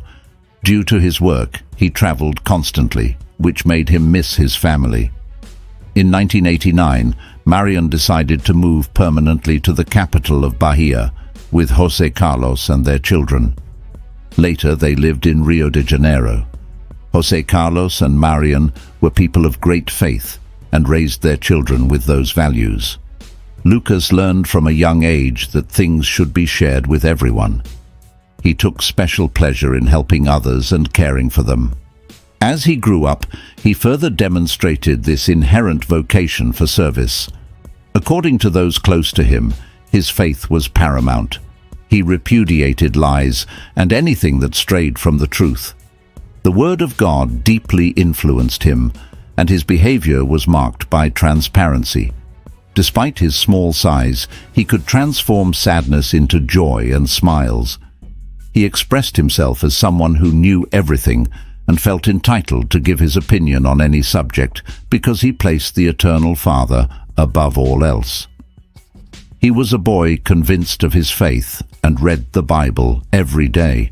Due to his work, he traveled constantly, which made him miss his family. In 1989, Marian decided to move permanently to the capital of Bahia with José Carlos and their children. Later, they lived in Rio de Janeiro. José Carlos and Marian were people of great faith and raised their children with those values. Lucas learned from a young age that things should be shared with everyone. He took special pleasure in helping others and caring for them. As he grew up, he further demonstrated this inherent vocation for service. According to those close to him, his faith was paramount. He repudiated lies and anything that strayed from the truth. The Word of God deeply influenced him, and his behavior was marked by transparency. Despite his small size, he could transform sadness into joy and smiles. He expressed himself as someone who knew everything and felt entitled to give his opinion on any subject because he placed the Eternal Father above all else. He was a boy convinced of his faith and read the Bible every day.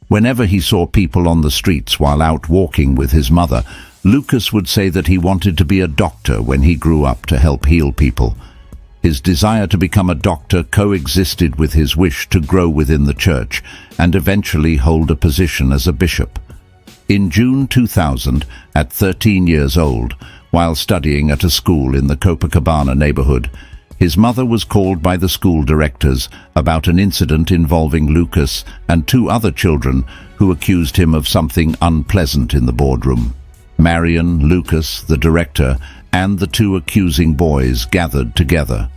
Whenever he saw people on the streets while out walking with his mother, Lucas would say that he wanted to be a doctor when he grew up to help heal people. His desire to become a doctor coexisted with his wish to grow within the church and eventually hold a position as a bishop. In June 2000, at 13 years old, while studying at a school in the Copacabana neighborhood, his mother was called by the school directors about an incident involving Lucas and two other children who accused him of something unpleasant in the boardroom. Marian, Lucas, the director, and the two accusing boys gathered together.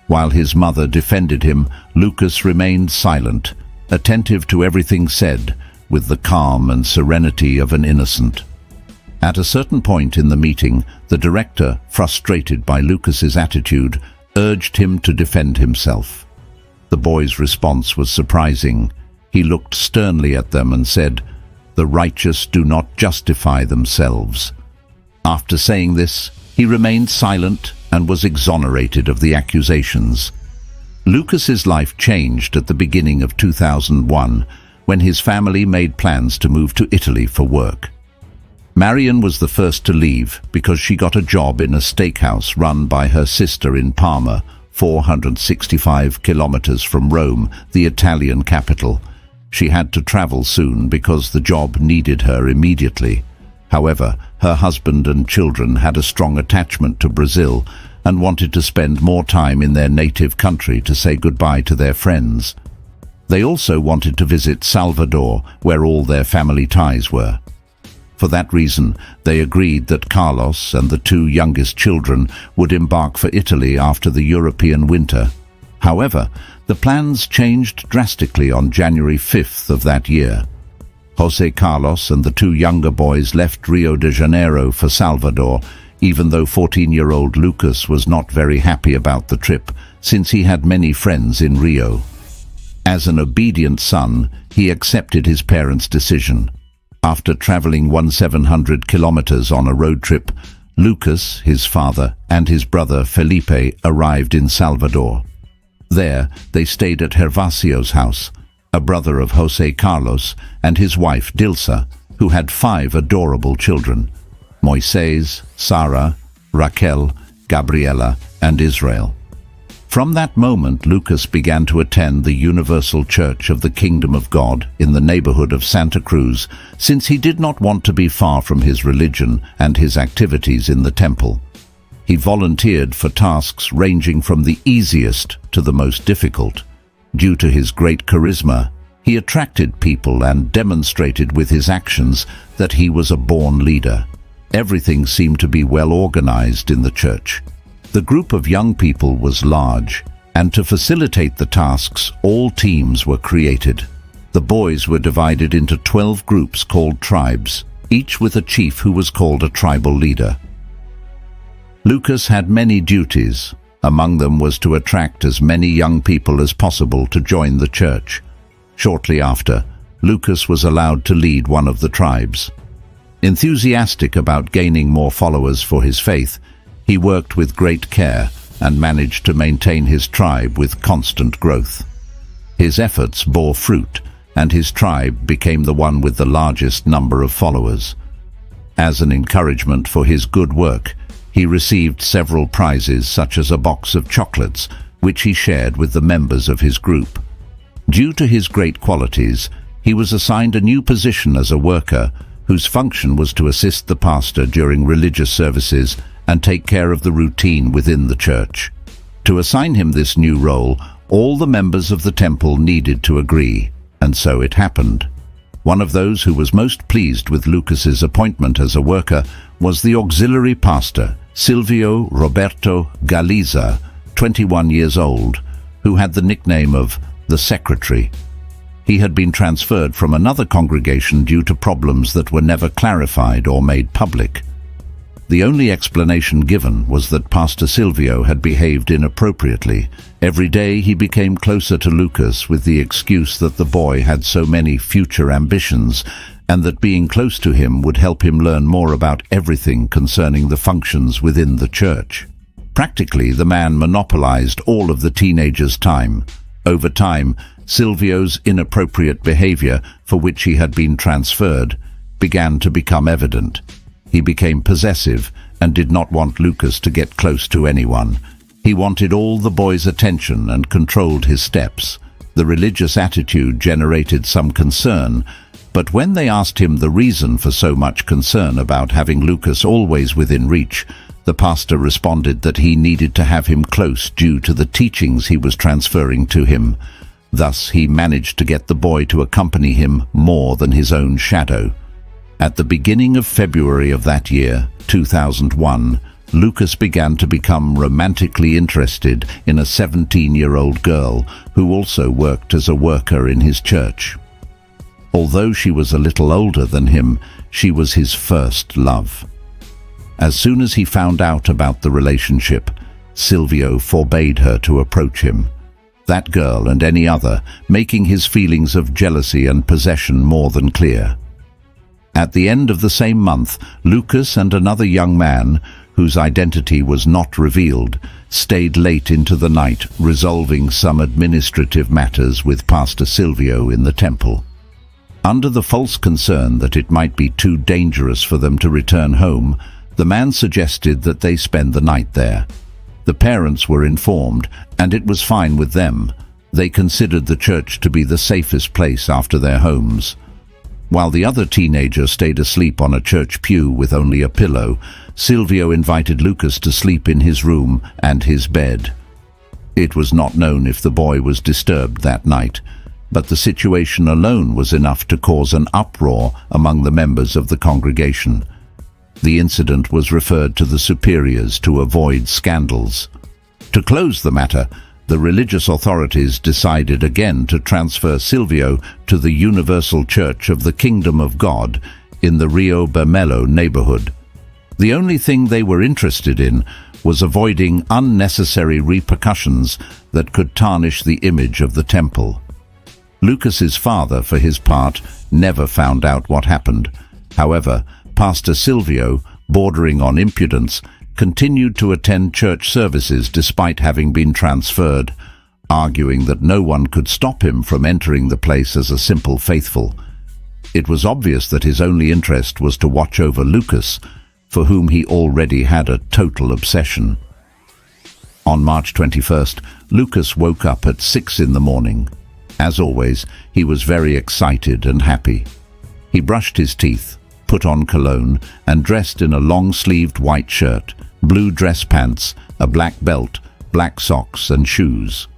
While his mother defended him, Lucas remained silent, attentive to everything said, with the calm and serenity of an innocent. At a certain point in the meeting, the director, frustrated by Lucas's attitude, urged him to defend himself. The boy's response was surprising. He looked sternly at them and said, "The righteous do not justify themselves." After saying this, he remained silent and was exonerated of the accusations. Lucas's life changed at the beginning of 2001 when his family made plans to move to Italy for work. Marian was the first to leave because she got a job in a steakhouse run by her sister in Parma, 465 kilometers from Rome, the Italian capital. She had to travel soon because the job needed her immediately. However, her husband and children had a strong attachment to Brazil and wanted to spend more time in their native country to say goodbye to their friends. They also wanted to visit Salvador, where all their family ties were. For that reason, they agreed that Carlos and the two youngest children would embark for Italy after the European winter. However, the plans changed drastically on January 5th of that year. José Carlos and the two younger boys left Rio de Janeiro for Salvador, even though 14-year-old Lucas was not very happy about the trip, since he had many friends in Rio. As an obedient son, he accepted his parents' decision. After traveling 1,700 kilometers on a road trip, Lucas, his father, and his brother Felipe arrived in Salvador. There, they stayed at Gervasio's house, a brother of José Carlos, and his wife Dilsa, who had 5 adorable children: Moisés, Sarah, Raquel, Gabriela, and Israel. From that moment, Lucas began to attend the Universal Church of the Kingdom of God in the neighborhood of Santa Cruz, since he did not want to be far from his religion and his activities in the temple. He volunteered for tasks ranging from the easiest to the most difficult. Due to his great charisma, he attracted people and demonstrated with his actions that he was a born leader. Everything seemed to be well organized in the church. The group of young people was large, and to facilitate the tasks, all teams were created. The boys were divided into 12 groups called tribes, each with a chief who was called a tribal leader. Lucas had many duties. Among them was to attract as many young people as possible to join the church. Shortly after, Lucas was allowed to lead one of the tribes. Enthusiastic about gaining more followers for his faith, he worked with great care and managed to maintain his tribe with constant growth. His efforts bore fruit, and his tribe became the one with the largest number of followers. As an encouragement for his good work, he received several prizes, such as a box of chocolates, which he shared with the members of his group. Due to his great qualities, he was assigned a new position as a worker, whose function was to assist the pastor during religious services and take care of the routine within the church. To assign him this new role, all the members of the temple needed to agree, and so it happened. One of those who was most pleased with Lucas's appointment as a worker was the auxiliary pastor, Silvio Roberto Galiza, 21 years old, who had the nickname of the Secretary. He had been transferred from another congregation due to problems that were never clarified or made public. The only explanation given was that Pastor Silvio had behaved inappropriately. Every day he became closer to Lucas with the excuse that the boy had so many future ambitions and that being close to him would help him learn more about everything concerning the functions within the church. Practically, the man monopolized all of the teenager's time. Over time, Silvio's inappropriate behavior, for which he had been transferred, began to become evident. He became possessive and did not want Lucas to get close to anyone. He wanted all the boy's attention and controlled his steps. The religious attitude generated some concern, but when they asked him the reason for so much concern about having Lucas always within reach, the pastor responded that he needed to have him close due to the teachings he was transferring to him. Thus, he managed to get the boy to accompany him more than his own shadow. At the beginning of February of that year, 2001, Lucas began to become romantically interested in a 17-year-old girl who also worked as a worker in his church. Although she was a little older than him, she was his first love. As soon as he found out about the relationship, Silvio forbade her to approach him, that girl and any other, making his feelings of jealousy and possession more than clear. At the end of the same month, Lucas and another young man, whose identity was not revealed, stayed late into the night, resolving some administrative matters with Pastor Silvio in the temple. Under the false concern that it might be too dangerous for them to return home, the man suggested that they spend the night there. The parents were informed, and it was fine with them. They considered the church to be the safest place after their homes. While the other teenager stayed asleep on a church pew with only a pillow, Silvio invited Lucas to sleep in his room and his bed. It was not known if the boy was disturbed that night, but the situation alone was enough to cause an uproar among the members of the congregation. The incident was referred to the superiors to avoid scandals. To close the matter, the religious authorities decided again to transfer Silvio to the Universal Church of the Kingdom of God in the Rio Bermelo neighborhood. The only thing they were interested in was avoiding unnecessary repercussions that could tarnish the image of the temple. Lucas's father, for his part, never found out what happened. However, Pastor Silvio, bordering on impudence, continued to attend church services despite having been transferred, arguing that no one could stop him from entering the place as a simple faithful. It was obvious that his only interest was to watch over Lucas, for whom he already had a total obsession. On March 21st, Lucas woke up at 6 in the morning. As always, he was very excited and happy. He brushed his teeth, put on cologne, and dressed in a long-sleeved white shirt, blue dress pants, a black belt, black socks and shoes.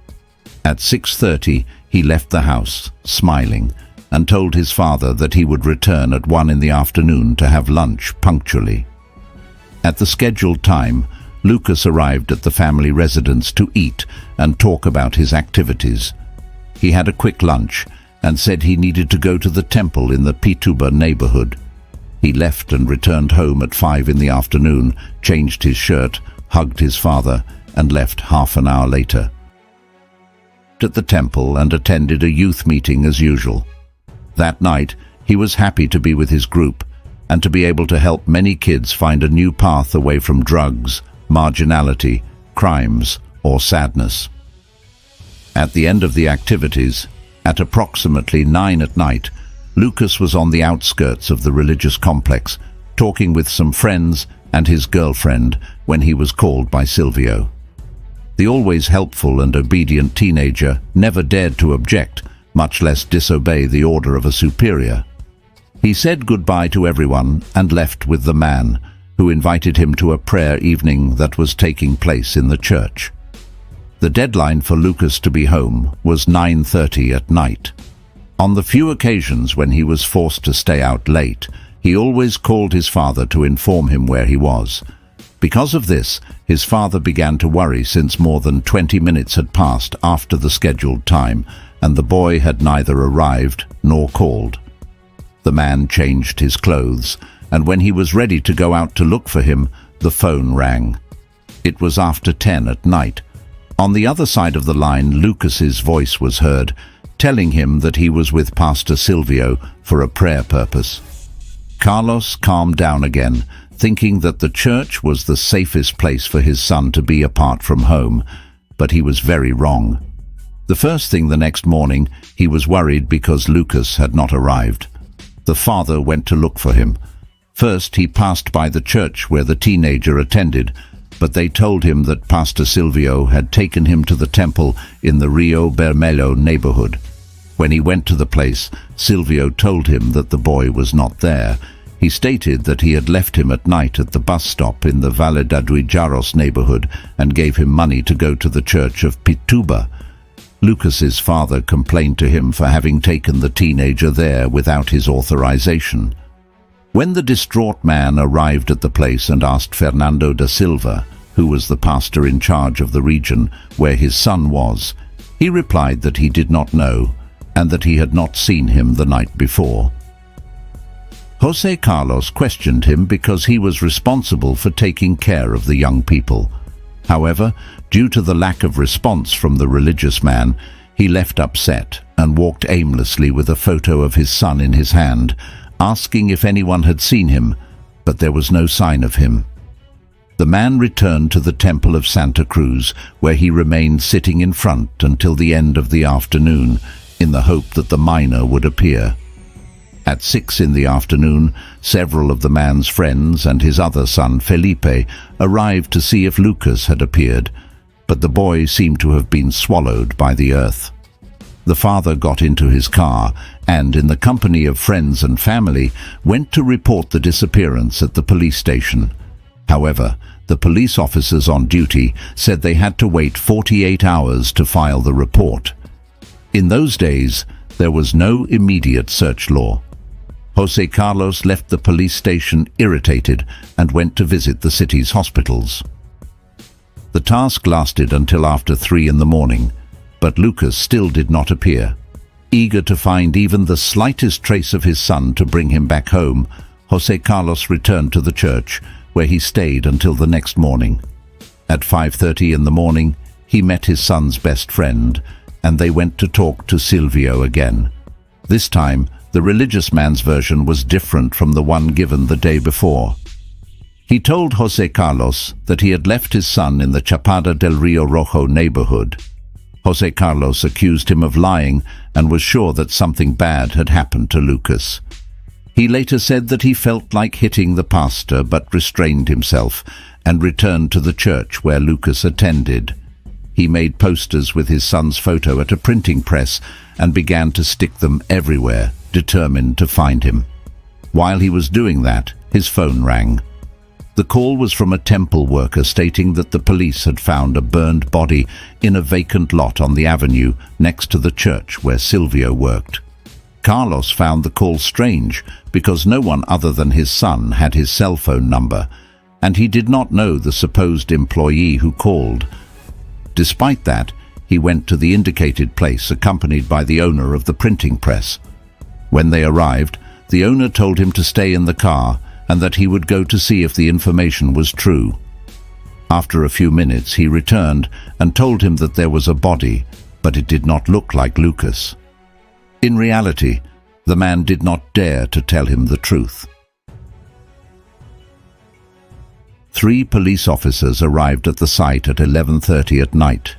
At 6:30, he left the house, smiling, and told his father that he would return at 1 in the afternoon to have lunch punctually. At the scheduled time, Lucas arrived at the family residence to eat and talk about his activities. He had a quick lunch and said he needed to go to the temple in the Pituba neighborhood. He left and returned home at 5 in the afternoon, changed his shirt, hugged his father, and left half an hour later. At the temple and attended a youth meeting as usual. That night, he was happy to be with his group and to be able to help many kids find a new path away from drugs, marginality, crimes, or sadness. At the end of the activities, at approximately 9 at night, Lucas was on the outskirts of the religious complex, talking with some friends and his girlfriend when he was called by Silvio. The always helpful and obedient teenager never dared to object, much less disobey the order of a superior. He said goodbye to everyone and left with the man, who invited him to a prayer evening that was taking place in the church. The deadline for Lucas to be home was 9:30 at night. On the few occasions when he was forced to stay out late, he always called his father to inform him where he was. Because of this, his father began to worry since more than 20 minutes had passed after the scheduled time, and the boy had neither arrived nor called. The man changed his clothes, and when he was ready to go out to look for him, the phone rang. It was after 10 at night. On the other side of the line, Lucas's voice was heard, telling him that he was with Pastor Silvio for a prayer purpose. Carlos calmed down again, thinking that the church was the safest place for his son to be apart from home, but he was very wrong. The first thing the next morning, he was worried because Lucas had not arrived. The father went to look for him. First, he passed by the church where the teenager attended, but they told him that Pastor Silvio had taken him to the temple in the Rio Bermelho neighborhood. When he went to the place, Silvio told him that the boy was not there. He stated that he had left him at night at the bus stop in the Valle d'Aduijaros neighborhood and gave him money to go to the church of Pituba. Lucas's father complained to him for having taken the teenager there without his authorization. When the distraught man arrived at the place and asked Fernando da Silva, who was the pastor in charge of the region, where his son was, he replied that he did not know and that he had not seen him the night before. José Carlos questioned him because he was responsible for taking care of the young people. However, due to the lack of response from the religious man, he left upset and walked aimlessly with a photo of his son in his hand, asking if anyone had seen him, but there was no sign of him. The man returned to the Temple of Santa Cruz, where he remained sitting in front until the end of the afternoon, in the hope that the minor would appear. At 6 in the afternoon, several of the man's friends and his other son, Felipe, arrived to see if Lucas had appeared, but the boy seemed to have been swallowed by the earth. The father got into his car and, in the company of friends and family, went to report the disappearance at the police station. However, the police officers on duty said they had to wait 48 hours to file the report. In those days, there was no immediate search law. José Carlos left the police station irritated and went to visit the city's hospitals. The task lasted until after 3 in the morning, but Lucas still did not appear. Eager to find even the slightest trace of his son to bring him back home, José Carlos returned to the church, where he stayed until the next morning. At 5:30 in the morning, he met his son's best friend, and they went to talk to Silvio again. This time, the religious man's version was different from the one given the day before. He told José Carlos that he had left his son in the Chapada del Rio Rojo neighborhood. José Carlos accused him of lying and was sure that something bad had happened to Lucas. He later said that he felt like hitting the pastor but restrained himself and returned to the church where Lucas attended. He made posters with his son's photo at a printing press and began to stick them everywhere, determined to find him. While he was doing that, his phone rang. The call was from a temple worker stating that the police had found a burned body in a vacant lot on the avenue next to the church where Silvio worked. Carlos found the call strange because no one other than his son had his cell phone number, and he did not know the supposed employee who called. Despite that, he went to the indicated place accompanied by the owner of the printing press. When they arrived, the owner told him to stay in the car and that he would go to see if the information was true. After a few minutes, he returned and told him that there was a body, but it did not look like Lucas. In reality, the man did not dare to tell him the truth. 3 police officers arrived at the site at 11:30 at night.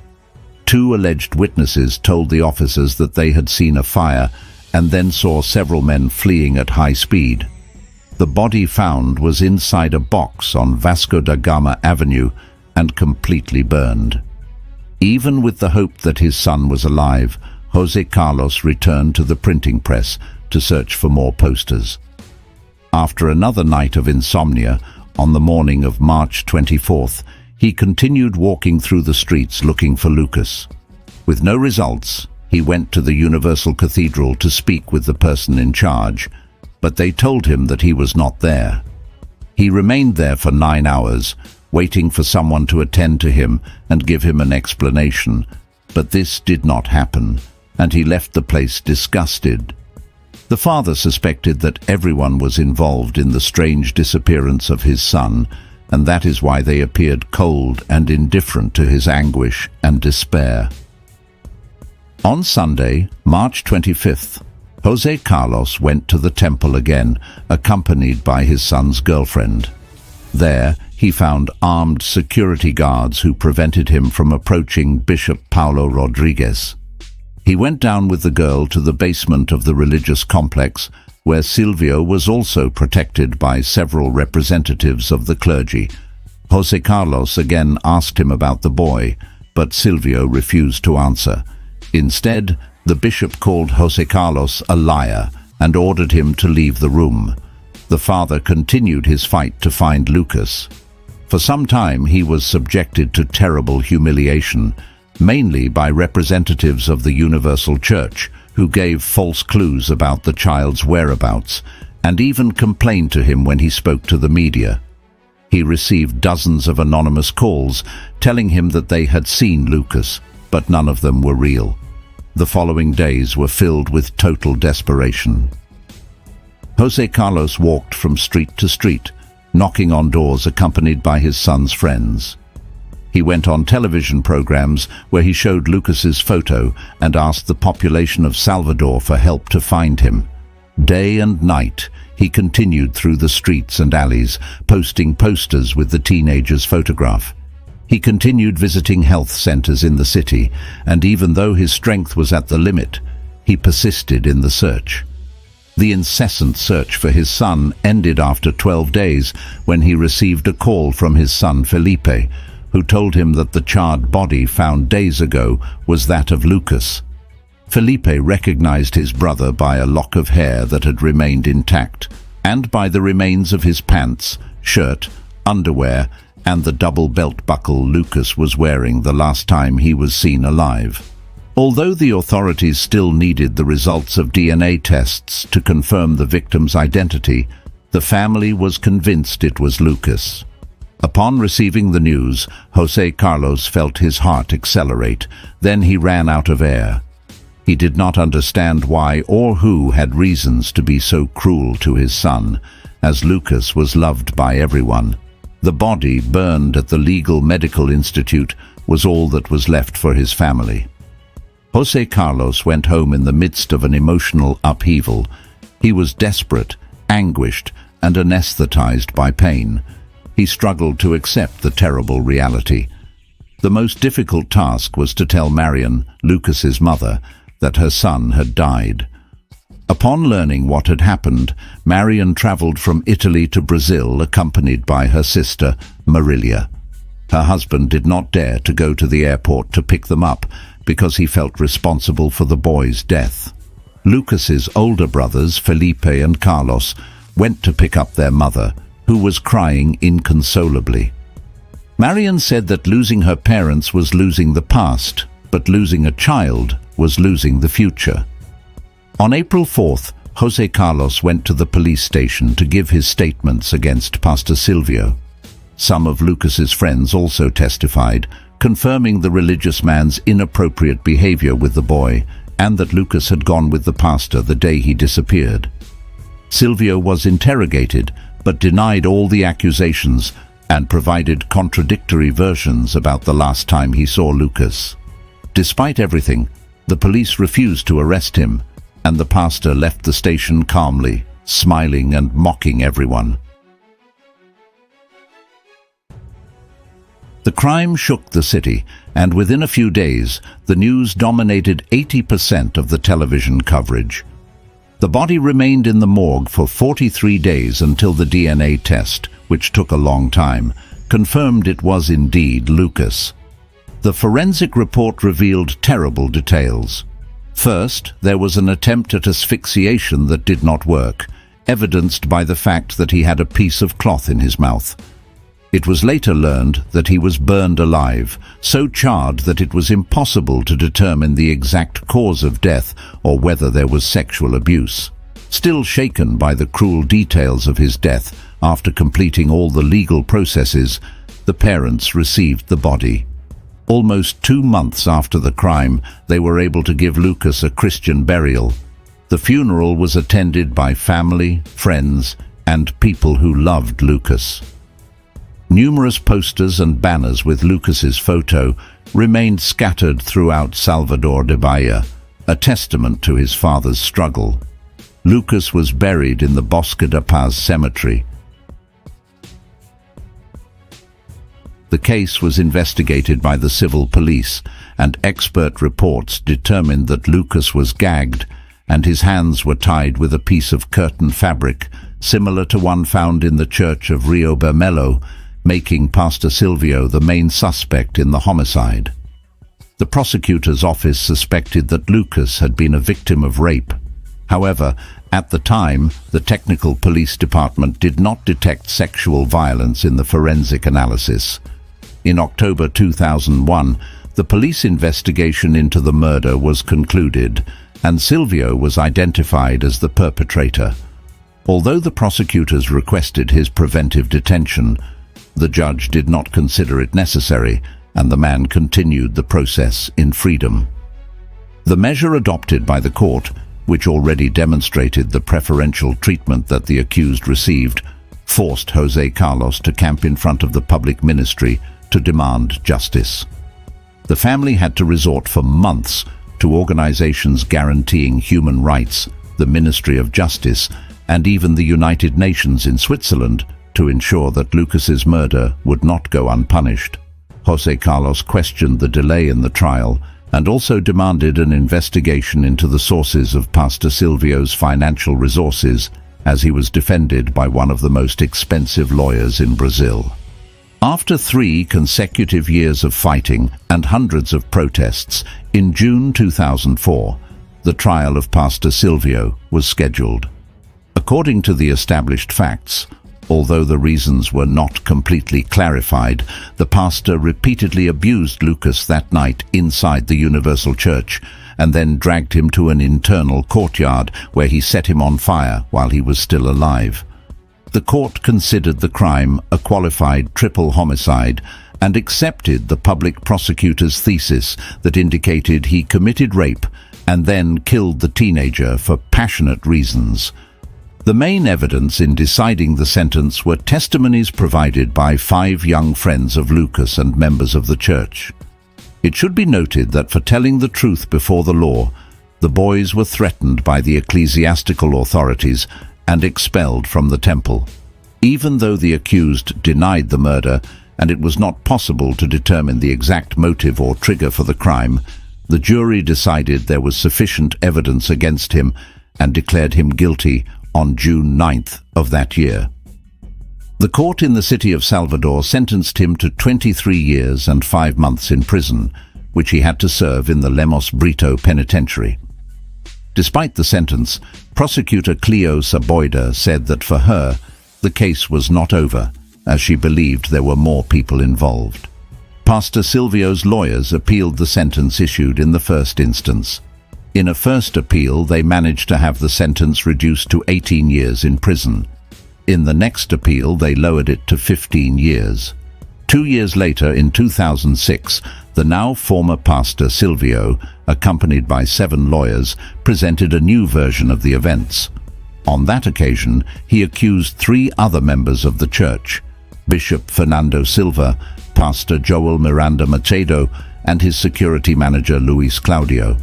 2 alleged witnesses told the officers that they had seen a fire and then saw several men fleeing at high speed. The body found was inside a box on Vasco da Gama Avenue and completely burned. Even with the hope that his son was alive, José Carlos returned to the printing press to search for more posters. After another night of insomnia, On the morning of March 24th, he continued walking through the streets looking for Lucas. With no results, he went to the Universal Cathedral to speak with the person in charge, but they told him that he was not there. He remained there for 9 hours, waiting for someone to attend to him and give him an explanation, but this did not happen, and he left the place disgusted. The father suspected that everyone was involved in the strange disappearance of his son, and that is why they appeared cold and indifferent to his anguish and despair. On Sunday, March 25th, José Carlos went to the temple again, accompanied by his son's girlfriend. There, he found armed security guards who prevented him from approaching Bishop Paulo Rodriguez. He went down with the girl to the basement of the religious complex, where Silvio was also protected by several representatives of the clergy. José Carlos again asked him about the boy, but Silvio refused to answer. Instead, the bishop called José Carlos a liar and ordered him to leave the room. The father continued his fight to find Lucas. For some time he was subjected to terrible humiliation, mainly by representatives of the Universal Church, who gave false clues about the child's whereabouts, and even complained to him when he spoke to the media. He received dozens of anonymous calls telling him that they had seen Lucas, but none of them were real. The following days were filled with total desperation. José Carlos walked from street to street, knocking on doors accompanied by his son's friends. He went on television programs where he showed Lucas's photo and asked the population of Salvador for help to find him. Day and night, he continued through the streets and alleys, posting posters with the teenager's photograph. He continued visiting health centers in the city, and even though his strength was at the limit, he persisted in the search. The incessant search for his son ended after 12 days when he received a call from his son Felipe, who told him that the charred body found days ago was that of Lucas. Felipe recognized his brother by a lock of hair that had remained intact, and by the remains of his pants, shirt, underwear, and the double belt buckle Lucas was wearing the last time he was seen alive. Although the authorities still needed the results of DNA tests to confirm the victim's identity, the family was convinced it was Lucas. Upon receiving the news, José Carlos felt his heart accelerate. Then he ran out of air. He did not understand why or who had reasons to be so cruel to his son, as Lucas was loved by everyone. The body burned at the Legal Medical Institute was all that was left for his family. José Carlos went home in the midst of an emotional upheaval. He was desperate, anguished, and anesthetized by pain. He struggled to accept the terrible reality. The most difficult task was to tell Marian, Lucas's mother, that her son had died. Upon learning what had happened, Marian traveled from Italy to Brazil accompanied by her sister, Marilia. Her husband did not dare to go to the airport to pick them up because he felt responsible for the boy's death. Lucas's older brothers, Felipe and Carlos, went to pick up their mother, who was crying inconsolably. Marian said that losing her parents was losing the past, but losing a child was losing the future. On April 4th, José Carlos went to the police station to give his statements against Pastor Silvio. Some of Lucas's friends also testified, confirming the religious man's inappropriate behavior with the boy and that Lucas had gone with the pastor the day he disappeared. Silvio was interrogated but denied all the accusations and provided contradictory versions about the last time he saw Lucas. Despite everything, the police refused to arrest him, and the pastor left the station calmly, smiling and mocking everyone. The crime shook the city, and within a few days, the news dominated 80% of the television coverage. The body remained in the morgue for 43 days until the DNA test, which took a long time, confirmed it was indeed Lucas. The forensic report revealed terrible details. First, there was an attempt at asphyxiation that did not work. evidenced by the fact that he had a piece of cloth in his mouth. It was later learned that he was burned alive, so charred that it was impossible to determine the exact cause of death or whether there was sexual abuse. Still shaken by the cruel details of his death, after completing all the legal processes, the parents received the body. Almost 2 months after the crime, they were able to give Lucas a Christian burial. The funeral was attended by family, friends, and people who loved Lucas. Numerous posters and banners with Lucas's photo remained scattered throughout Salvador de Bahia, a testament to his father's struggle. Lucas was buried in the Bosque da Paz cemetery. The case was investigated by the civil police, and expert reports determined that Lucas was gagged and his hands were tied with a piece of curtain fabric, similar to one found in the church of Rio Bermelo, making Pastor Silvio the main suspect in the homicide. The prosecutor's office suspected that Lucas had been a victim of rape. However, at the time, the technical police department did not detect sexual violence in the forensic analysis. In October 2001, the police investigation into the murder was concluded, and Silvio was identified as the perpetrator. Although the prosecutors requested his preventive detention, the judge did not consider it necessary, and the man continued the process in freedom. The measure adopted by the court, which already demonstrated the preferential treatment that the accused received, forced José Carlos to camp in front of the public ministry to demand justice. The family had to resort for months to organizations guaranteeing human rights, the Ministry of Justice, and even the United Nations in Switzerland to ensure that Lucas's murder would not go unpunished. José Carlos questioned the delay in the trial and also demanded an investigation into the sources of Pastor Silvio's financial resources, as he was defended by one of the most expensive lawyers in Brazil. After 3 consecutive years of fighting and hundreds of protests, in June 2004, the trial of Pastor Silvio was scheduled. According to the established facts, although the reasons were not completely clarified, the pastor repeatedly abused Lucas that night inside the Universal Church and then dragged him to an internal courtyard where he set him on fire while he was still alive. The court considered the crime a qualified triple homicide and accepted the public prosecutor's thesis that indicated he committed rape and then killed the teenager for passionate reasons. The main evidence in deciding the sentence were testimonies provided by 5 young friends of Lucas and members of the church. It should be noted that for telling the truth before the law, the boys were threatened by the ecclesiastical authorities and expelled from the temple. Even though the accused denied the murder and it was not possible to determine the exact motive or trigger for the crime, the jury decided there was sufficient evidence against him and declared him guilty on June 9th of that year. The court in the city of Salvador sentenced him to 23 years and 5 months in prison, which he had to serve in the Lemos Brito penitentiary. Despite the sentence, prosecutor Cleo Saboida said that for her, the case was not over, as she believed there were more people involved. Pastor Silvio's lawyers appealed the sentence issued in the first instance. In a first appeal, they managed to have the sentence reduced to 18 years in prison. In the next appeal, they lowered it to 15 years. 2 years later, in 2006, the now former Pastor Silvio, accompanied by 7 lawyers, presented a new version of the events. On that occasion, he accused 3 other members of the church, Bishop Fernando Silva, Pastor Joel Miranda Macedo, and his security manager Luis Claudio.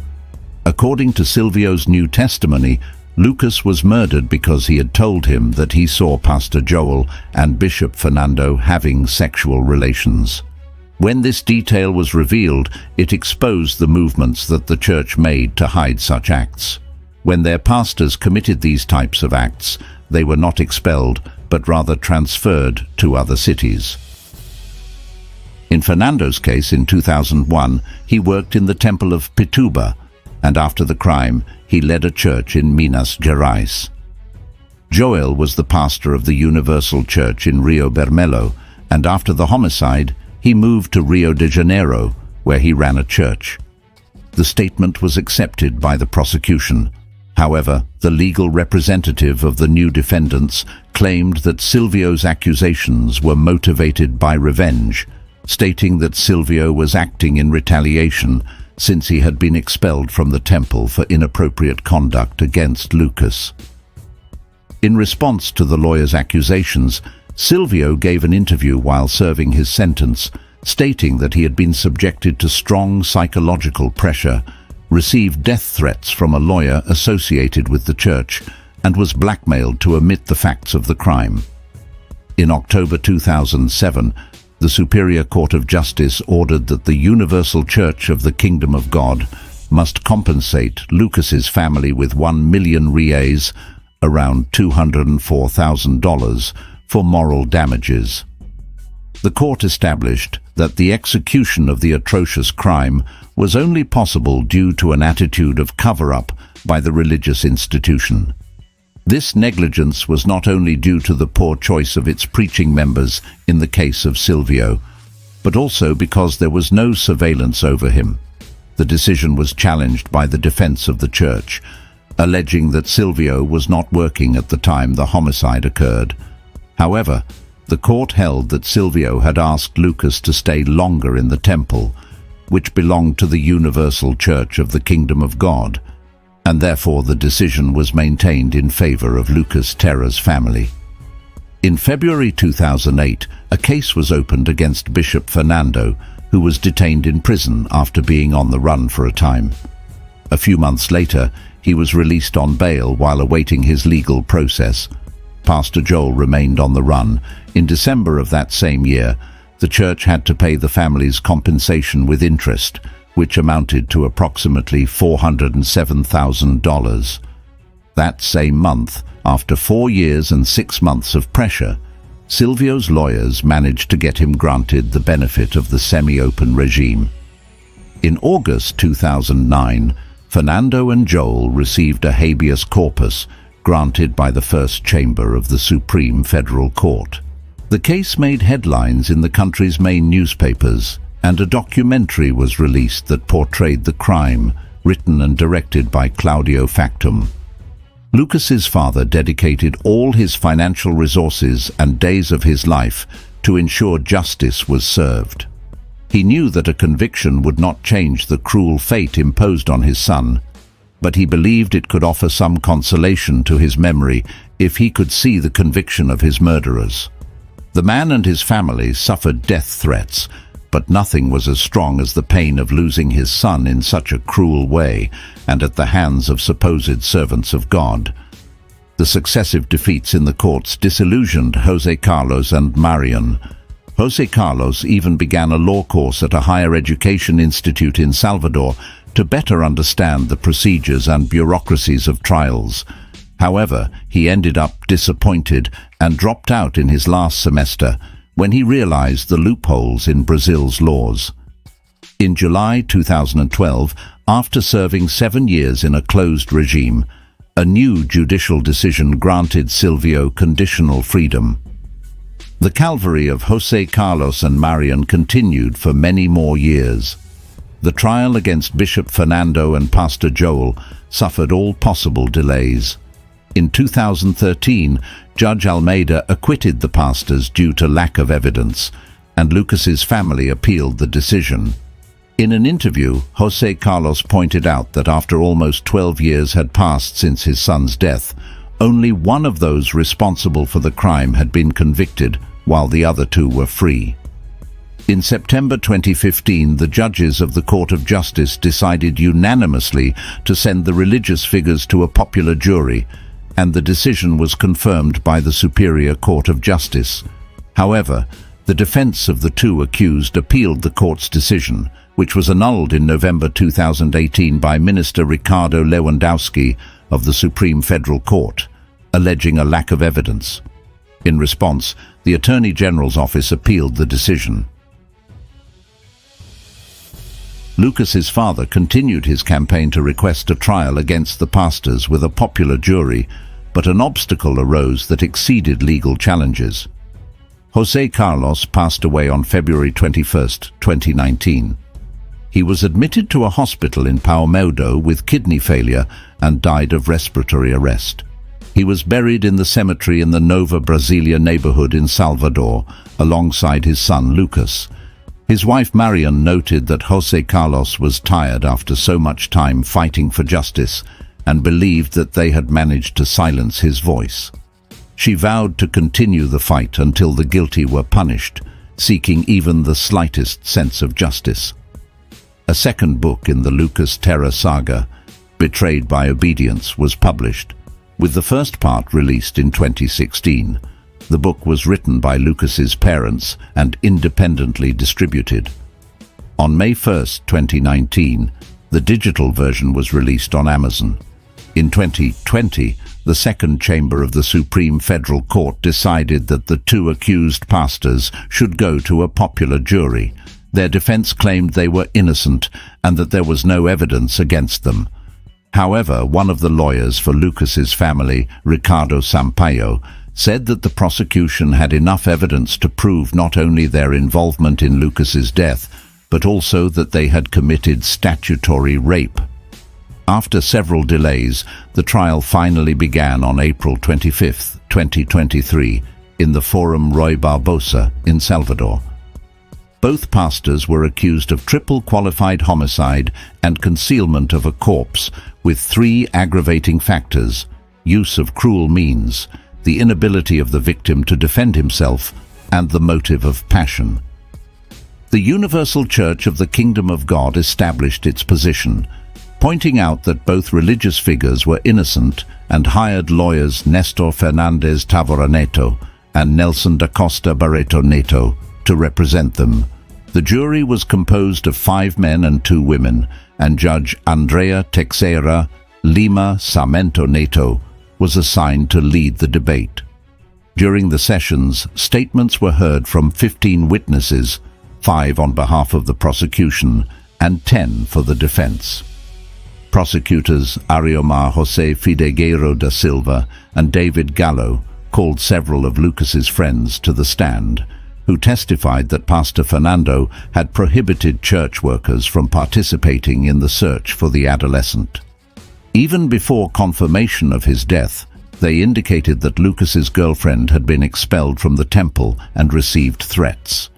According to Silvio's new testimony, Lucas was murdered because he had told him that he saw Pastor Joel and Bishop Fernando having sexual relations. When this detail was revealed, it exposed the movements that the church made to hide such acts. When their pastors committed these types of acts, they were not expelled, but rather transferred to other cities. In Fernando's case in 2001, he worked in the temple of Pituba, and after the crime, he led a church in Minas Gerais. Joel was the pastor of the Universal Church in Rio Bermelo, and after the homicide, he moved to Rio de Janeiro, where he ran a church. The statement was accepted by the prosecution. However, the legal representative of the new defendants claimed that Silvio's accusations were motivated by revenge, stating that Silvio was acting in retaliation since he had been expelled from the temple for inappropriate conduct against Lucas. In response to the lawyer's accusations, Silvio gave an interview while serving his sentence, stating that he had been subjected to strong psychological pressure, received death threats from a lawyer associated with the church, and was blackmailed to omit the facts of the crime. In October 2007, the Superior Court of Justice ordered that the Universal Church of the Kingdom of God must compensate Lucas's family with 1 million reais, around $204,000, for moral damages. The court established that the execution of the atrocious crime was only possible due to an attitude of cover-up by the religious institution. This negligence was not only due to the poor choice of its preaching members in the case of Silvio, but also because there was no surveillance over him. The decision was challenged by the defense of the church, alleging that Silvio was not working at the time the homicide occurred. However, the court held that Silvio had asked Lucas to stay longer in the temple, which belonged to the Universal Church of the Kingdom of God, and therefore the decision was maintained in favor of Lucas Terra's family. In February 2008, a case was opened against Bishop Fernando, who was detained in prison after being on the run for a time. A few months later, he was released on bail while awaiting his legal process. Pastor Joel remained on the run. In December of that same year, the church had to pay the family's compensation with interest, which amounted to approximately $407,000. That same month, after 4 years and 6 months of pressure, Silvio's lawyers managed to get him granted the benefit of the semi-open regime. In August 2009, Fernando and Joel received a habeas corpus granted by the First Chamber of the Supreme Federal Court. The case made headlines in the country's main newspapers, and a documentary was released that portrayed the crime, written and directed by Claudio Factum. Lucas's father dedicated all his financial resources and days of his life to ensure justice was served. He knew that a conviction would not change the cruel fate imposed on his son, but he believed it could offer some consolation to his memory if he could see the conviction of his murderers. The man and his family suffered death threats, but nothing was as strong as the pain of losing his son in such a cruel way and at the hands of supposed servants of God. The successive defeats in the courts disillusioned Jose Carlos and Marian. Jose Carlos even began a law course at a higher education institute in Salvador to better understand the procedures and bureaucracies of trials. However, he ended up disappointed and dropped out in his last semester when he realized the loopholes in Brazil's laws. In July 2012, after serving 7 years in a closed regime, a new judicial decision granted Silvio conditional freedom. The calvary of Jose Carlos and Marian continued for many more years. The trial against Bishop Fernando and Pastor Joel suffered all possible delays. In 2013, Judge Almeida acquitted the pastors due to lack of evidence, and Lucas's family appealed the decision. In an interview, Jose Carlos pointed out that after almost 12 years had passed since his son's death, only one of those responsible for the crime had been convicted, while the other 2 were free. In September 2015, the judges of the Court of Justice decided unanimously to send the religious figures to a popular jury, and the decision was confirmed by the Superior Court of Justice. However, the defense of the 2 accused appealed the court's decision, which was annulled in November 2018 by Minister Ricardo Lewandowski of the Supreme Federal Court, alleging a lack of evidence. In response, the Attorney General's office appealed the decision. Lucas's father continued his campaign to request a trial against the pastors with a popular jury, but an obstacle arose that exceeded legal challenges. José Carlos passed away on February 21, 2019. He was admitted to a hospital in Palmeudo with kidney failure and died of respiratory arrest. He was buried in the cemetery in the Nova Brasilia neighborhood in Salvador, alongside his son Lucas. His wife Marian noted that José Carlos was tired after so much time fighting for justice and believed that they had managed to silence his voice. She vowed to continue the fight until the guilty were punished, seeking even the slightest sense of justice. A second book in the Lucas Terra saga, Betrayed by Obedience, was published, with the first part released in 2016. The book was written by Lucas's parents and independently distributed. On May 1, 2019, the digital version was released on Amazon. In 2020, the Second Chamber of the Supreme Federal Court decided that the two accused pastors should go to a popular jury. Their defense claimed they were innocent and that there was no evidence against them. However, one of the lawyers for Lucas's family, Ricardo Sampaio, said that the prosecution had enough evidence to prove not only their involvement in Lucas's death, but also that they had committed statutory rape. After several delays, the trial finally began on April 25, 2023, in the Forum Roy Barbosa in Salvador. Both pastors were accused of triple qualified homicide and concealment of a corpse, with 3 aggravating factors: use of cruel means, the inability of the victim to defend himself, and the motive of passion. The Universal Church of the Kingdom of God established its position, pointing out that both religious figures were innocent, and hired lawyers Nestor Fernandez Tavora Neto and Nelson da Costa Barreto Neto to represent them. The jury was composed of 5 men and 2 women, and Judge Andrea Teixeira Lima Sarmento Neto was assigned to lead the debate. During the sessions, statements were heard from 15 witnesses, 5 on behalf of the prosecution and 10 for the defense. Prosecutors Ariomar José Fidigueiro da Silva and David Gallo called several of Lucas's friends to the stand, who testified that Pastor Fernando had prohibited church workers from participating in the search for the adolescent. Even before confirmation of his death, they indicated that Lucas's girlfriend had been expelled from the temple and received threats.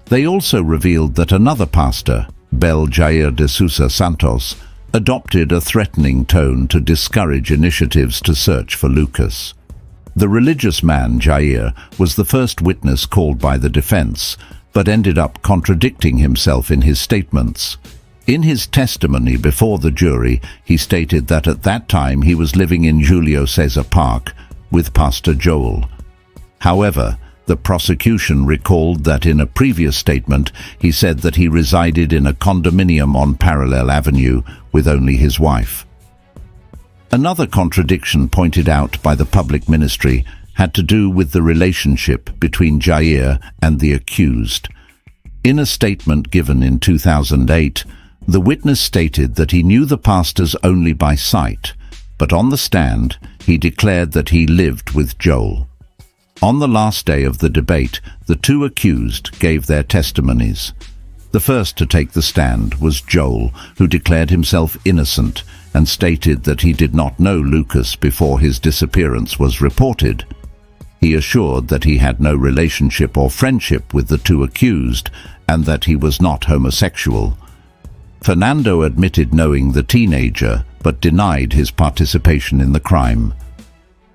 They also revealed that another pastor, Bel Jair de Sousa Santos, adopted a threatening tone to discourage initiatives to search for Lucas. The religious man, Jair, was the first witness called by the defense, but ended up contradicting himself in his statements. In his testimony before the jury, he stated that at that time he was living in Julio Cesar Park with Pastor Joel. However, the prosecution recalled that in a previous statement he said that he resided in a condominium on Parallel Avenue with only his wife. Another contradiction pointed out by the public ministry had to do with the relationship between Jair and the accused. In a statement given in 2008, the witness stated that he knew the pastors only by sight, but on the stand he declared that he lived with Joel. On the last day of the debate, the 2 accused gave their testimonies. The first to take the stand was Joel, who declared himself innocent and stated that he did not know Lucas before his disappearance was reported. He assured that he had no relationship or friendship with the 2 accused and that he was not homosexual. Fernando admitted knowing the teenager but denied his participation in the crime.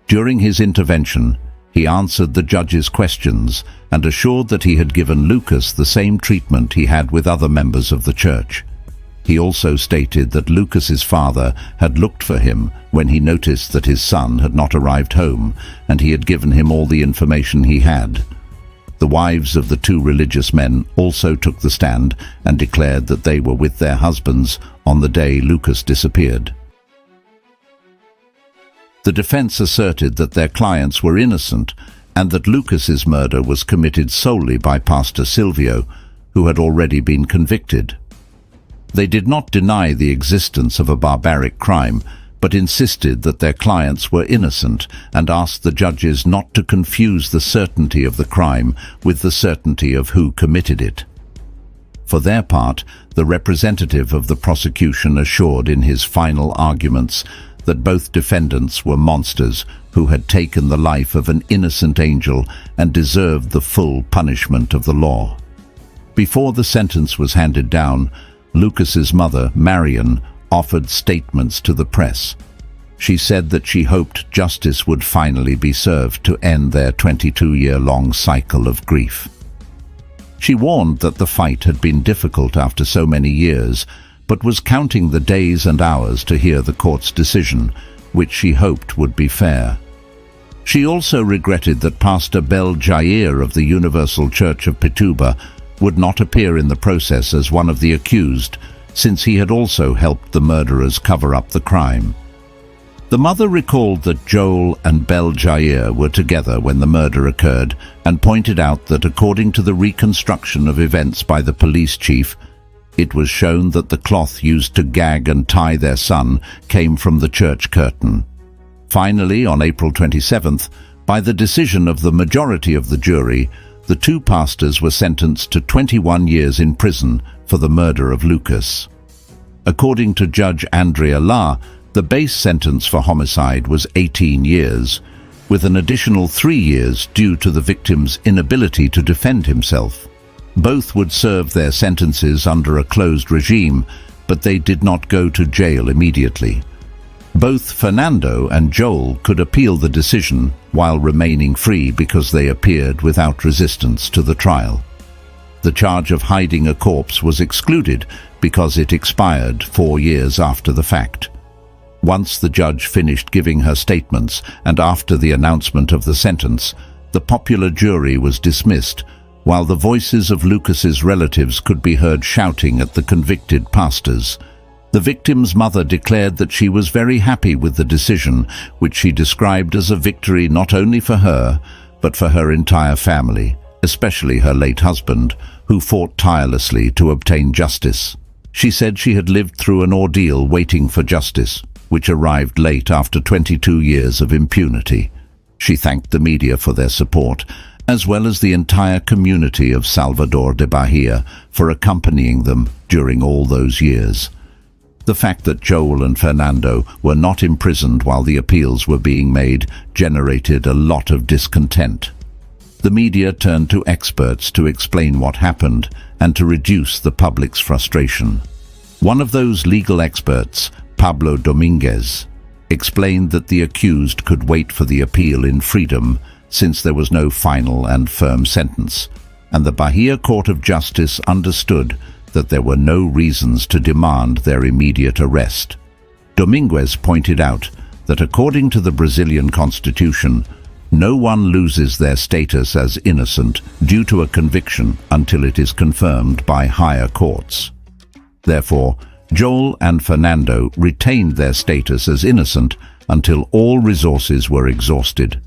During his intervention, he answered the judge's questions and assured that he had given Lucas the same treatment he had with other members of the church. He also stated that Lucas's father had looked for him when he noticed that his son had not arrived home, and he had given him all the information he had. The wives of the 2 religious men also took the stand and declared that they were with their husbands on the day Lucas disappeared. The defense asserted that their clients were innocent and that Lucas's murder was committed solely by Pastor Silvio, who had already been convicted. They did not deny the existence of a barbaric crime, but insisted that their clients were innocent and asked the judges not to confuse the certainty of the crime with the certainty of who committed it. For their part, the representative of the prosecution assured in his final arguments that both defendants were monsters who had taken the life of an innocent angel and deserved the full punishment of the law. Before the sentence was handed down, Lucas's mother, Marion, offered statements to the press. She said that she hoped justice would finally be served to end their 22-year-long cycle of grief. She warned that the fight had been difficult after so many years, but was counting the days and hours to hear the court's decision, which she hoped would be fair. She also regretted that Pastor Bel Jair of the Universal Church of Pituba would not appear in the process as one of the accused, since he had also helped the murderers cover up the crime. The mother recalled that Joel and Bel Jair were together when the murder occurred and pointed out that according to the reconstruction of events by the police chief, it was shown that the cloth used to gag and tie their son came from the church curtain. Finally, on April 27th, by the decision of the majority of the jury, the two pastors were sentenced to 21 years in prison for the murder of Lucas. According to Judge Andrea La, the base sentence for homicide was 18 years, with an additional 3 years due to the victim's inability to defend himself. Both would serve their sentences under a closed regime, but they did not go to jail immediately. Both Fernando and Joel could appeal the decision while remaining free because they appeared without resistance to the trial. The charge of hiding a corpse was excluded because it expired 4 years after the fact. Once the judge finished giving her statements and after the announcement of the sentence, the popular jury was dismissed, while the voices of Lucas's relatives could be heard shouting at the convicted pastors. The victim's mother declared that she was very happy with the decision, which she described as a victory not only for her, but for her entire family, especially her late husband, who fought tirelessly to obtain justice. She said she had lived through an ordeal waiting for justice, which arrived late after 22 years of impunity. She thanked the media for their support, as well as the entire community of Salvador de Bahia for accompanying them during all those years. The fact that Joel and Fernando were not imprisoned while the appeals were being made generated a lot of discontent. The media turned to experts to explain what happened and to reduce the public's frustration. One of those legal experts, Pablo Dominguez, explained that the accused could wait for the appeal in freedom since there was no final and firm sentence, and the Bahia Court of Justice understood that there were no reasons to demand their immediate arrest. Dominguez pointed out that according to the Brazilian constitution, no one loses their status as innocent due to a conviction until it is confirmed by higher courts. Therefore, Joel and Fernando retained their status as innocent until all resources were exhausted.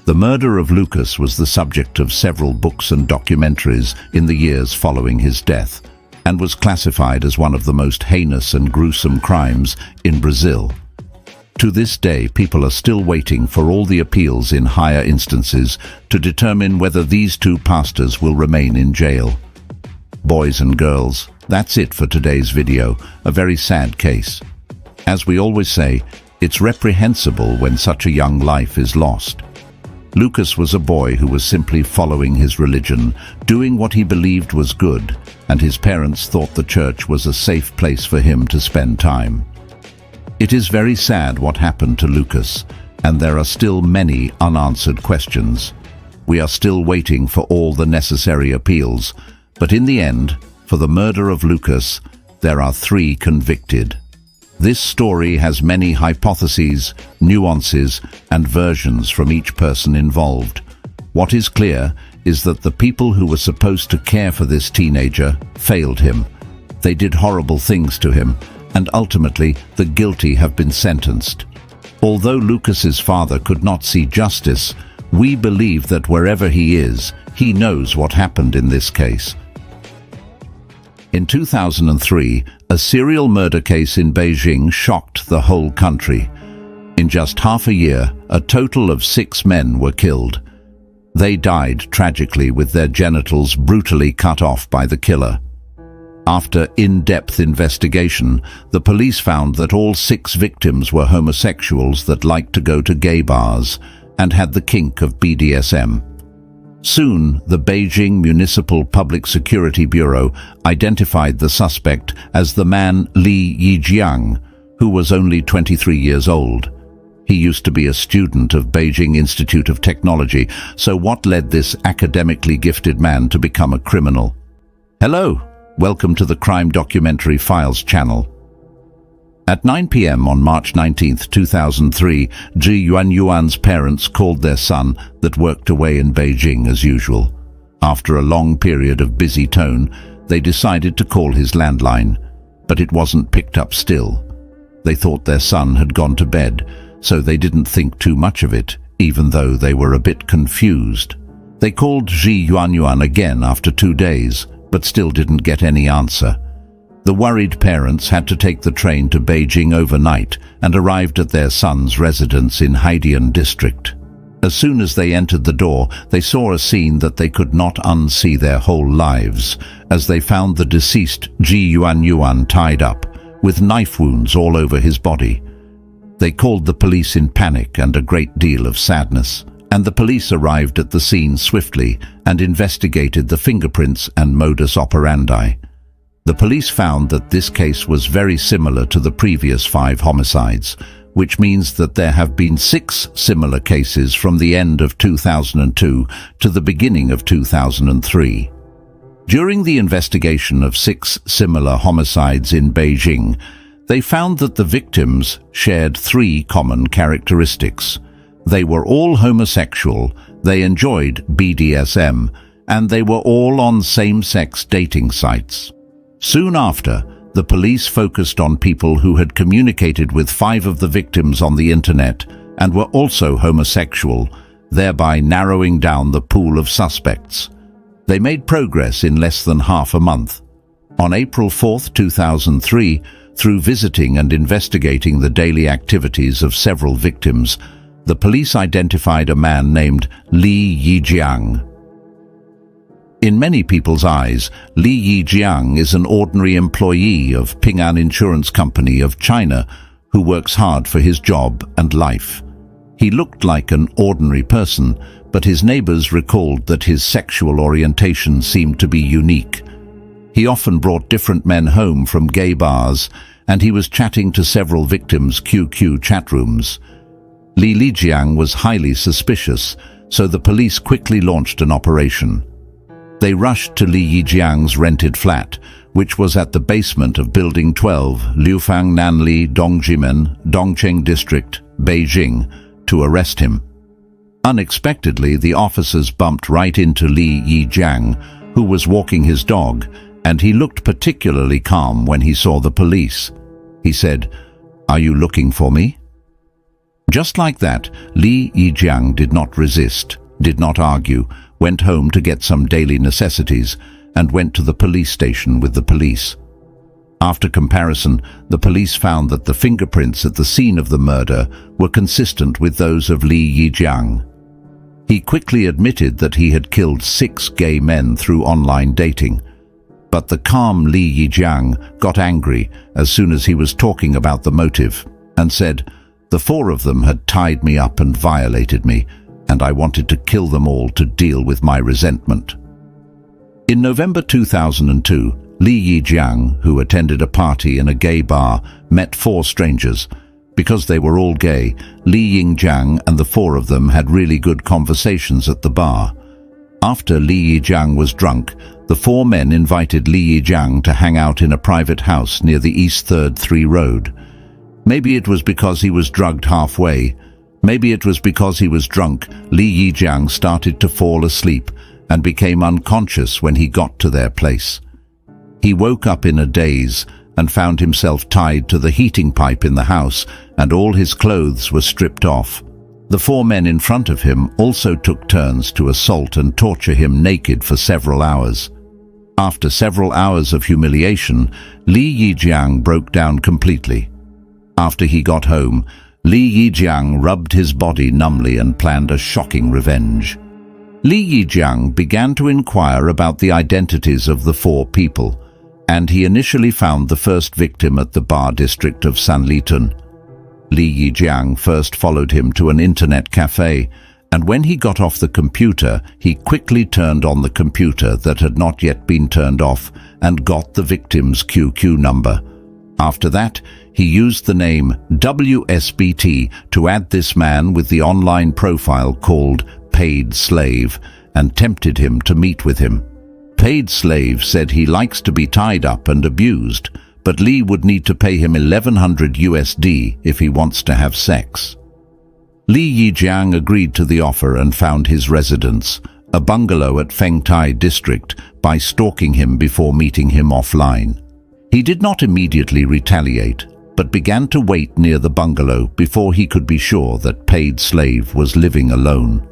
The murder of Lucas was the subject of several books and documentaries in the years following his death, and was classified as one of the most heinous and gruesome crimes in Brazil. To this day, people are still waiting for all the appeals in higher instances to determine whether these two pastors will remain in jail. Boys and girls, that's it for today's video, a very sad case. As we always say, it's reprehensible when such a young life is lost. Lucas was a boy who was simply following his religion, doing what he believed was good, and his parents thought the church was a safe place for him to spend time. It is very sad what happened to Lucas, and there are still many unanswered questions. We are still waiting for all the necessary appeals, but in the end, for the murder of Lucas, there are 3 convicted. This story has many hypotheses, nuances, and versions from each person involved. What is clear is that the people who were supposed to care for this teenager failed him. They did horrible things to him, and ultimately the guilty have been sentenced. Although Lucas's father could not see justice, we believe that wherever he is, he knows what happened in this case. In 2003, a serial murder case in Beijing shocked the whole country. In just half a year, a total of 6 men were killed. They died tragically with their genitals brutally cut off by the killer. After in-depth investigation, the police found that all 6 victims were homosexuals that liked to go to gay bars and had the kink of BDSM. Soon, the Beijing Municipal Public Security Bureau identified the suspect as the man Li Yijiang, who was only 23 years old. He used to be a student of Beijing Institute of Technology, so what led this academically gifted man to become a criminal? Hello, welcome to the Crime Documentary Files channel. At 9 p.m. on March 19, 2003, Zhi Yuanyuan's parents called their son that worked away in Beijing as usual. After a long period of busy tone, they decided to call his landline, but it wasn't picked up still. They thought their son had gone to bed, so they didn't think too much of it, even though they were a bit confused. They called Zhi Yuanyuan again after 2 days, but still didn't get any answer. The worried parents had to take the train to Beijing overnight and arrived at their son's residence in Haidian district. As soon as they entered the door, they saw a scene that they could not unsee their whole lives, as they found the deceased Zhi Yuanyuan tied up, with knife wounds all over his body. They called the police in panic and a great deal of sadness, and the police arrived at the scene swiftly and investigated the fingerprints and modus operandi. The police found that this case was very similar to the previous 5 homicides, which means that there have been 6 similar cases from the end of 2002 to the beginning of 2003. During the investigation of 6 similar homicides in Beijing, they found that the victims shared 3 common characteristics. They were all homosexual, they enjoyed BDSM, and they were all on same-sex dating sites. Soon after, the police focused on people who had communicated with 5 of the victims on the internet and were also homosexual, thereby narrowing down the pool of suspects. They made progress in less than half a month. On April 4, 2003, through visiting and investigating the daily activities of several victims, the police identified a man named Li Yijiang. In many people's eyes, Li Yijiang is an ordinary employee of Ping An Insurance Company of China who works hard for his job and life. He looked like an ordinary person, but his neighbors recalled that his sexual orientation seemed to be unique. He often brought different men home from gay bars, and he was chatting to several victims' QQ chat rooms. Li Yijiang was highly suspicious, so the police quickly launched an operation. They rushed to Li Yijiang's rented flat, which was at the basement of Building 12, Liufang Nanli Dongjimen, Dongcheng District, Beijing, to arrest him. Unexpectedly, the officers bumped right into Li Yijiang, who was walking his dog, and he looked particularly calm when he saw the police. He said, "Are you looking for me?" Just like that, Li Yijiang did not resist, did not argue, went home to get some daily necessities, and went to the police station with the police. After comparison, the police found that the fingerprints at the scene of the murder were consistent with those of Li Yijiang. He quickly admitted that he had killed 6 gay men through online dating. But the calm Li Yijiang got angry as soon as he was talking about the motive and said, "The 4 of them had tied me up and violated me, and I wanted to kill them all to deal with my resentment." In November 2002, Li Yijiang, who attended a party in a gay bar, met 4 strangers. Because they were all gay, Li Yijiang and the 4 of them had really good conversations at the bar. After Li Yijiang was drunk, the 4 men invited Li Yijiang to hang out in a private house near the East 3rd 3 Road. Maybe it was because he was drugged halfway. Maybe it was because he was drunk, Li Yijiang started to fall asleep and became unconscious when he got to their place. He woke up in a daze and found himself tied to the heating pipe in the house, and all his clothes were stripped off. The 4 men in front of him also took turns to assault and torture him naked for several hours. After several hours of humiliation, Li Yijiang broke down completely. After he got home, Li Yijiang rubbed his body numbly and planned a shocking revenge. Li Yijiang began to inquire about the identities of the 4 people, and he initially found the first victim at the bar district of Sanlitun. Li Yijiang first followed him to an internet cafe, and when he got off the computer, he quickly turned on the computer that had not yet been turned off and got the victim's QQ number. After that, he used the name WSBT to add this man with the online profile called Paid Slave and tempted him to meet with him. Paid Slave said he likes to be tied up and abused, but Li would need to pay him 1100 USD if he wants to have sex. Li Yijiang agreed to the offer and found his residence, a bungalow at Fengtai district, by stalking him before meeting him offline. He did not immediately retaliate, but began to wait near the bungalow before he could be sure that Paid Slave was living alone.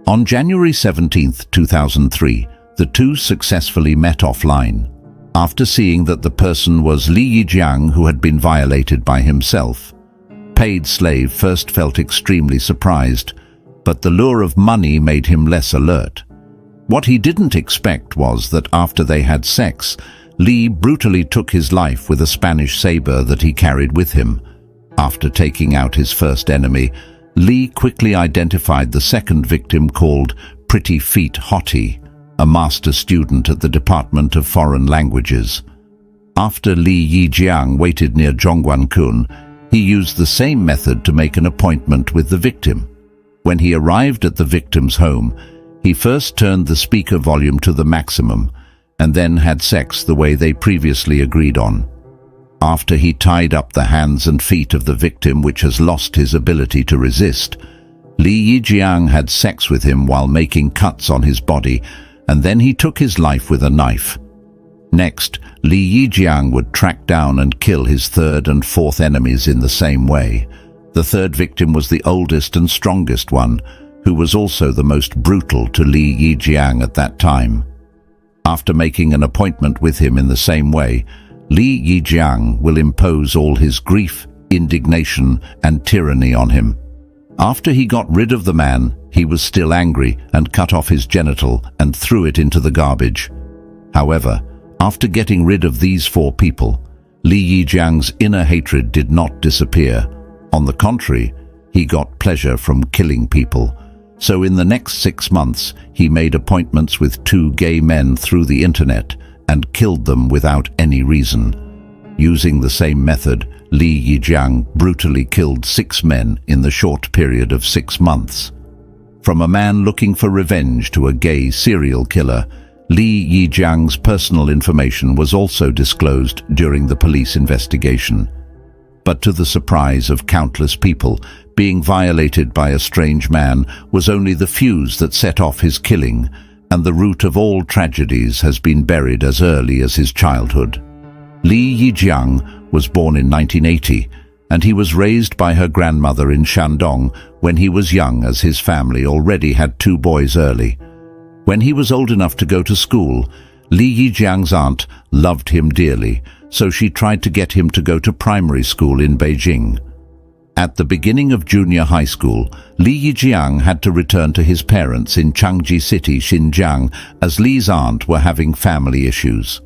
On January 17, 2003, the two successfully met offline. After seeing that the person was Li Yijiang who had been violated by himself, Paid Slave first felt extremely surprised, but the lure of money made him less alert. What he didn't expect was that after they had sex, Li brutally took his life with a Spanish saber that he carried with him. After taking out his first enemy, Li quickly identified the second victim called Pretty Feet Hottie, a master student at the Department of Foreign Languages. After Li Yijiang waited near Zhongguancun, he used the same method to make an appointment with the victim. When he arrived at the victim's home, he first turned the speaker volume to the maximum and then had sex the way they previously agreed on. After he tied up the hands and feet of the victim, which has lost his ability to resist, Li Yijiang had sex with him while making cuts on his body, and then he took his life with a knife. Next, Li Yijiang would track down and kill his third and fourth enemies in the same way. The third victim was the oldest and strongest one, who was also the most brutal to Li Yijiang at that time. After making an appointment with him in the same way, Li Yijiang will impose all his grief, indignation, and tyranny on him. After he got rid of the man, he was still angry and cut off his genital and threw it into the garbage. However, after getting rid of these 4 people, Li Yijiang's inner hatred did not disappear. On the contrary, he got pleasure from killing people. So in the next 6 months, he made appointments with 2 gay men through the internet and killed them without any reason. Using the same method, Li Yijiang brutally killed 6 men in the short period of 6 months. From a man looking for revenge to a gay serial killer, Li Yijiang's personal information was also disclosed during the police investigation. But to the surprise of countless people, being violated by a strange man was only the fuse that set off his killing, and the root of all tragedies has been buried as early as his childhood. Li Yijiang was born in 1980, and he was raised by her grandmother in Shandong when he was young, as his family already had 2 boys early. When he was old enough to go to school, Li Yijiang's aunt loved him dearly, so she tried to get him to go to primary school in Beijing. At the beginning of junior high school, Li Yijiang had to return to his parents in Changji City, Xinjiang, as Li's aunt were having family issues.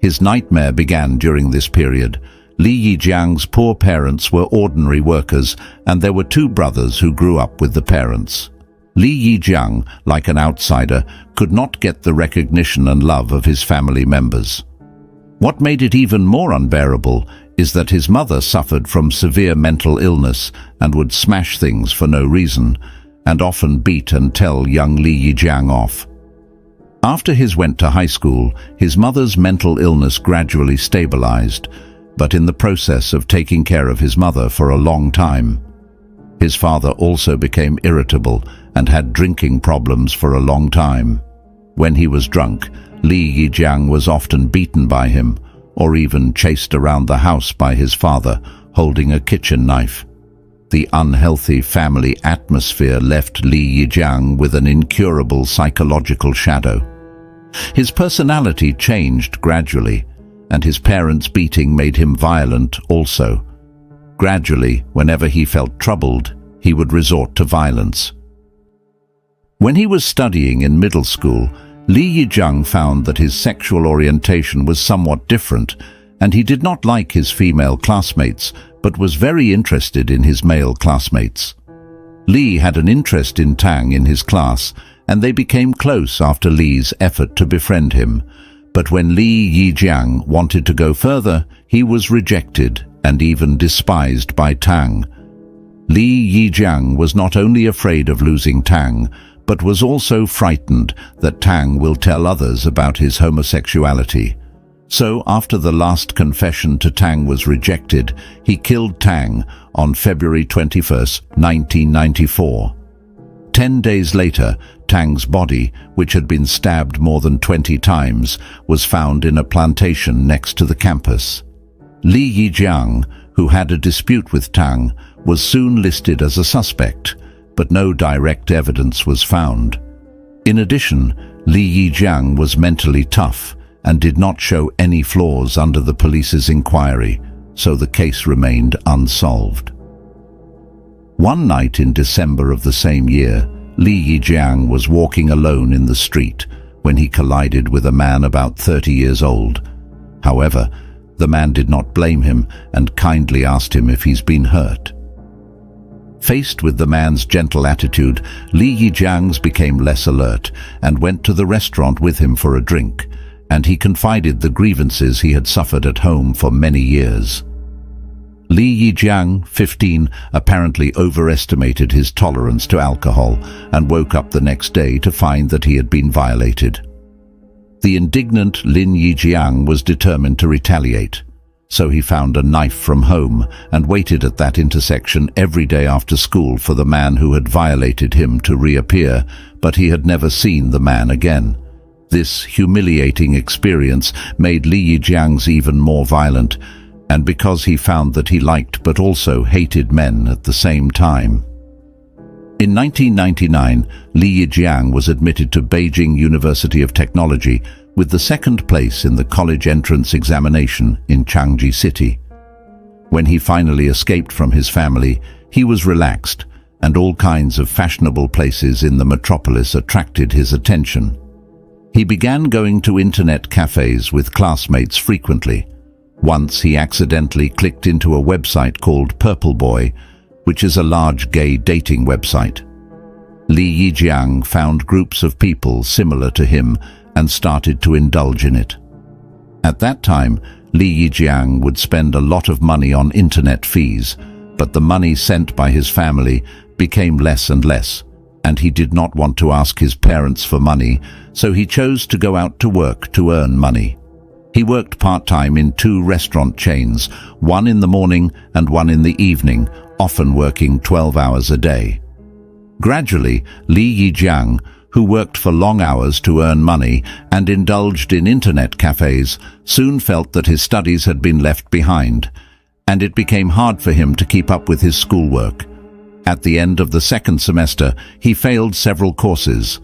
His nightmare began during this period. Li Yijiang's poor parents were ordinary workers, and there were 2 brothers who grew up with the parents. Li Yijiang, like an outsider, could not get the recognition and love of his family members. What made it even more unbearable is that his mother suffered from severe mental illness and would smash things for no reason, and often beat and tell young Li Yijiang off. After he went to high school, his mother's mental illness gradually stabilized, but in the process of taking care of his mother for a long time. His father also became irritable and had drinking problems for a long time. When he was drunk, Li Yijiang was often beaten by him, or even chased around the house by his father, holding a kitchen knife. The unhealthy family atmosphere left Li Yijiang with an incurable psychological shadow. His personality changed gradually, and his parents' beating made him violent also. Gradually, whenever he felt troubled, he would resort to violence. When he was studying in middle school, Li Yijang found that his sexual orientation was somewhat different, and he did not like his female classmates, but was very interested in his male classmates. Li had an interest in Tang in his class, and they became close after Li's effort to befriend him. But when Li Yijiang wanted to go further, he was rejected and even despised by Tang. Li Yijiang was not only afraid of losing Tang, but was also frightened that Tang will tell others about his homosexuality. So, after the last confession to Tang was rejected, he killed Tang on February 21, 1994. 10 days later, Tang's body, which had been stabbed more than 20 times, was found in a plantation next to the campus. Li Yijiang, who had a dispute with Tang, was soon listed as a suspect, but no direct evidence was found. In addition, Li Yijiang was mentally tough and did not show any flaws under the police's inquiry, so the case remained unsolved. One night in December of the same year, Li Yijiang was walking alone in the street when he collided with a man about 30 years old. However, the man did not blame him and kindly asked him if he's been hurt. Faced with the man's gentle attitude, Li Yijiang became less alert and went to the restaurant with him for a drink, and he confided the grievances he had suffered at home for many years. Li Yijiang, 15, apparently overestimated his tolerance to alcohol and woke up the next day to find that he had been violated. The indignant Lin Yijiang was determined to retaliate, so he found a knife from home and waited at that intersection every day after school for the man who had violated him to reappear, but he had never seen the man again. This humiliating experience made Li Yijiang even more violent, and because he found that he liked but also hated men at the same time. In 1999, Li Yijiang was admitted to Beijing University of Technology with the second place in the college entrance examination in Changji City. When he finally escaped from his family, he was relaxed, and all kinds of fashionable places in the metropolis attracted his attention. He began going to internet cafes with classmates frequently. Once he accidentally clicked into a website called Purple Boy, which is a large gay dating website. Li Yijiang found groups of people similar to him and started to indulge in it. At that time, Li Yijiang would spend a lot of money on internet fees, but the money sent by his family became less and less, and he did not want to ask his parents for money, so he chose to go out to work to earn money. He worked part-time in 2 restaurant chains, one in the morning and one in the evening, often working 12 hours a day. Gradually, Li Yijiang, who worked for long hours to earn money and indulged in internet cafes, soon felt that his studies had been left behind, and it became hard for him to keep up with his schoolwork. At the end of the second semester, he failed several courses,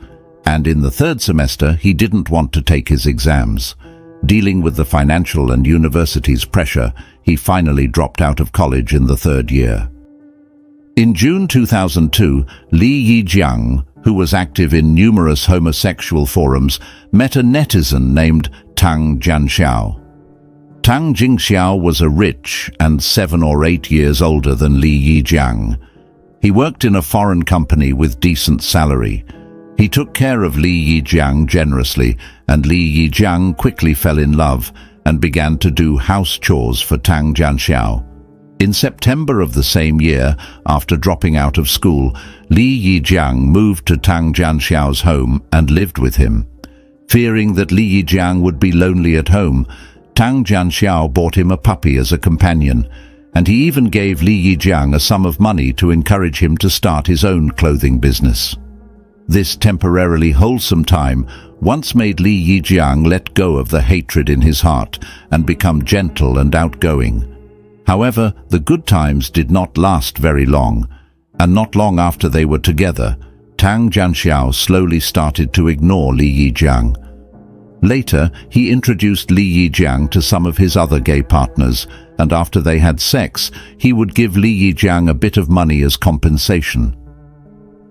and in the third semester, he didn't want to take his exams. Dealing with the financial and university's pressure, he finally dropped out of college in the 3rd year. In June 2002, Li Yijiang, who was active in numerous homosexual forums, met a netizen named Tang Jianxiao. Tang Jingxiao was a rich and 7 or 8 years older than Li Yijiang. He worked in a foreign company with decent salary. He took care of Li Yijiang generously, and Li Yijiang quickly fell in love and began to do house chores for Tang Jianxiao. In September of the same year, after dropping out of school, Li Yijiang moved to Tang Jianxiao's home and lived with him. Fearing that Li Yijiang would be lonely at home, Tang Jianxiao bought him a puppy as a companion, and he even gave Li Yijiang a sum of money to encourage him to start his own clothing business. This temporarily wholesome time once made Li Yijiang let go of the hatred in his heart and become gentle and outgoing. However, the good times did not last very long, and not long after they were together, Tang Jianxiao slowly started to ignore Li Yijiang. Later, he introduced Li Yijiang to some of his other gay partners, and after they had sex, he would give Li Yijiang a bit of money as compensation.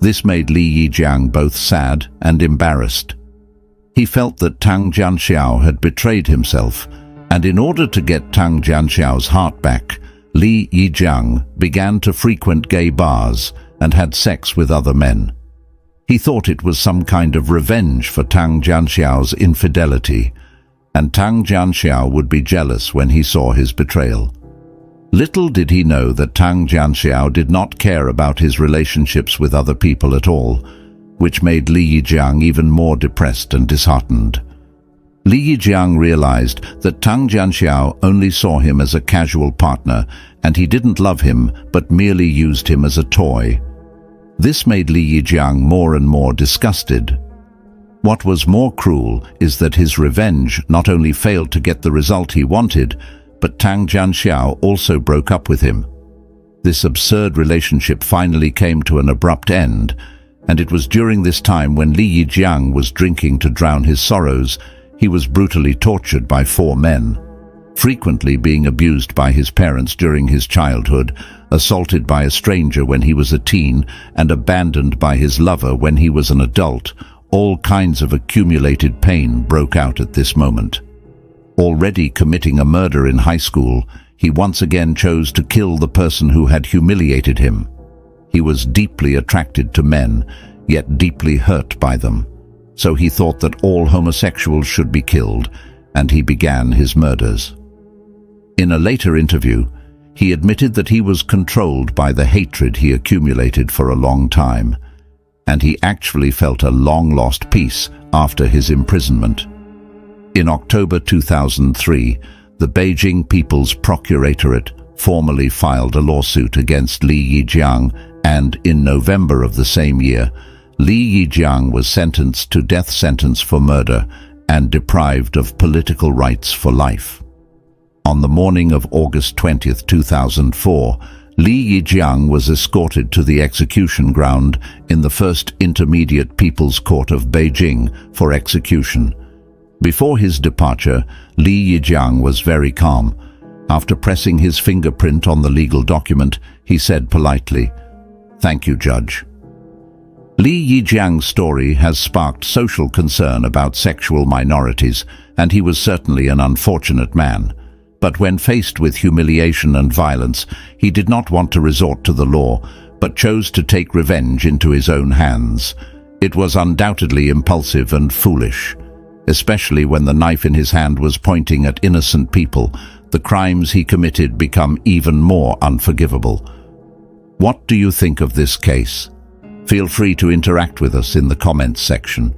This made Li Yijiang both sad and embarrassed. He felt that Tang Jianxiao had betrayed himself, and in order to get Tang Jianxiao's heart back, Li Yijiang began to frequent gay bars and had sex with other men. He thought it was some kind of revenge for Tang Jianxiao's infidelity, and Tang Jianxiao would be jealous when he saw his betrayal. Little did he know that Tang Jianxiao did not care about his relationships with other people at all, which made Li Yijiang even more depressed and disheartened. Li Yijiang realized that Tang Jianxiao only saw him as a casual partner, and he didn't love him but merely used him as a toy. This made Li Yijiang more and more disgusted. What was more cruel is that his revenge not only failed to get the result he wanted, but Tang Jianxiao also broke up with him. This absurd relationship finally came to an abrupt end, and it was during this time when Li Yijiang was drinking to drown his sorrows. He was brutally tortured by 4 men, frequently being abused by his parents during his childhood, assaulted by a stranger when he was a teen, and abandoned by his lover when he was an adult. All kinds of accumulated pain broke out at this moment. Already committing a murder in high school, he once again chose to kill the person who had humiliated him. He was deeply attracted to men, yet deeply hurt by them. So he thought that all homosexuals should be killed, and he began his murders. In a later interview, he admitted that he was controlled by the hatred he accumulated for a long time, and he actually felt a long-lost peace after his imprisonment. In October 2003, the Beijing People's Procuratorate formally filed a lawsuit against Li Yijiang, and in November of the same year, Li Yijiang was sentenced to death sentence for murder and deprived of political rights for life. On the morning of August 20, 2004, Li Yijiang was escorted to the execution ground in the First Intermediate People's Court of Beijing for execution. Before his departure, Li Yijiang was very calm. After pressing his fingerprint on the legal document, he said politely, "Thank you, Judge." Li Yijiang's story has sparked social concern about sexual minorities, and he was certainly an unfortunate man. But when faced with humiliation and violence, he did not want to resort to the law, but chose to take revenge into his own hands. It was undoubtedly impulsive and foolish, especially when the knife in his hand was pointing at innocent people. The crimes he committed become even more unforgivable. What do you think of this case? Feel free to interact with us in the comments section.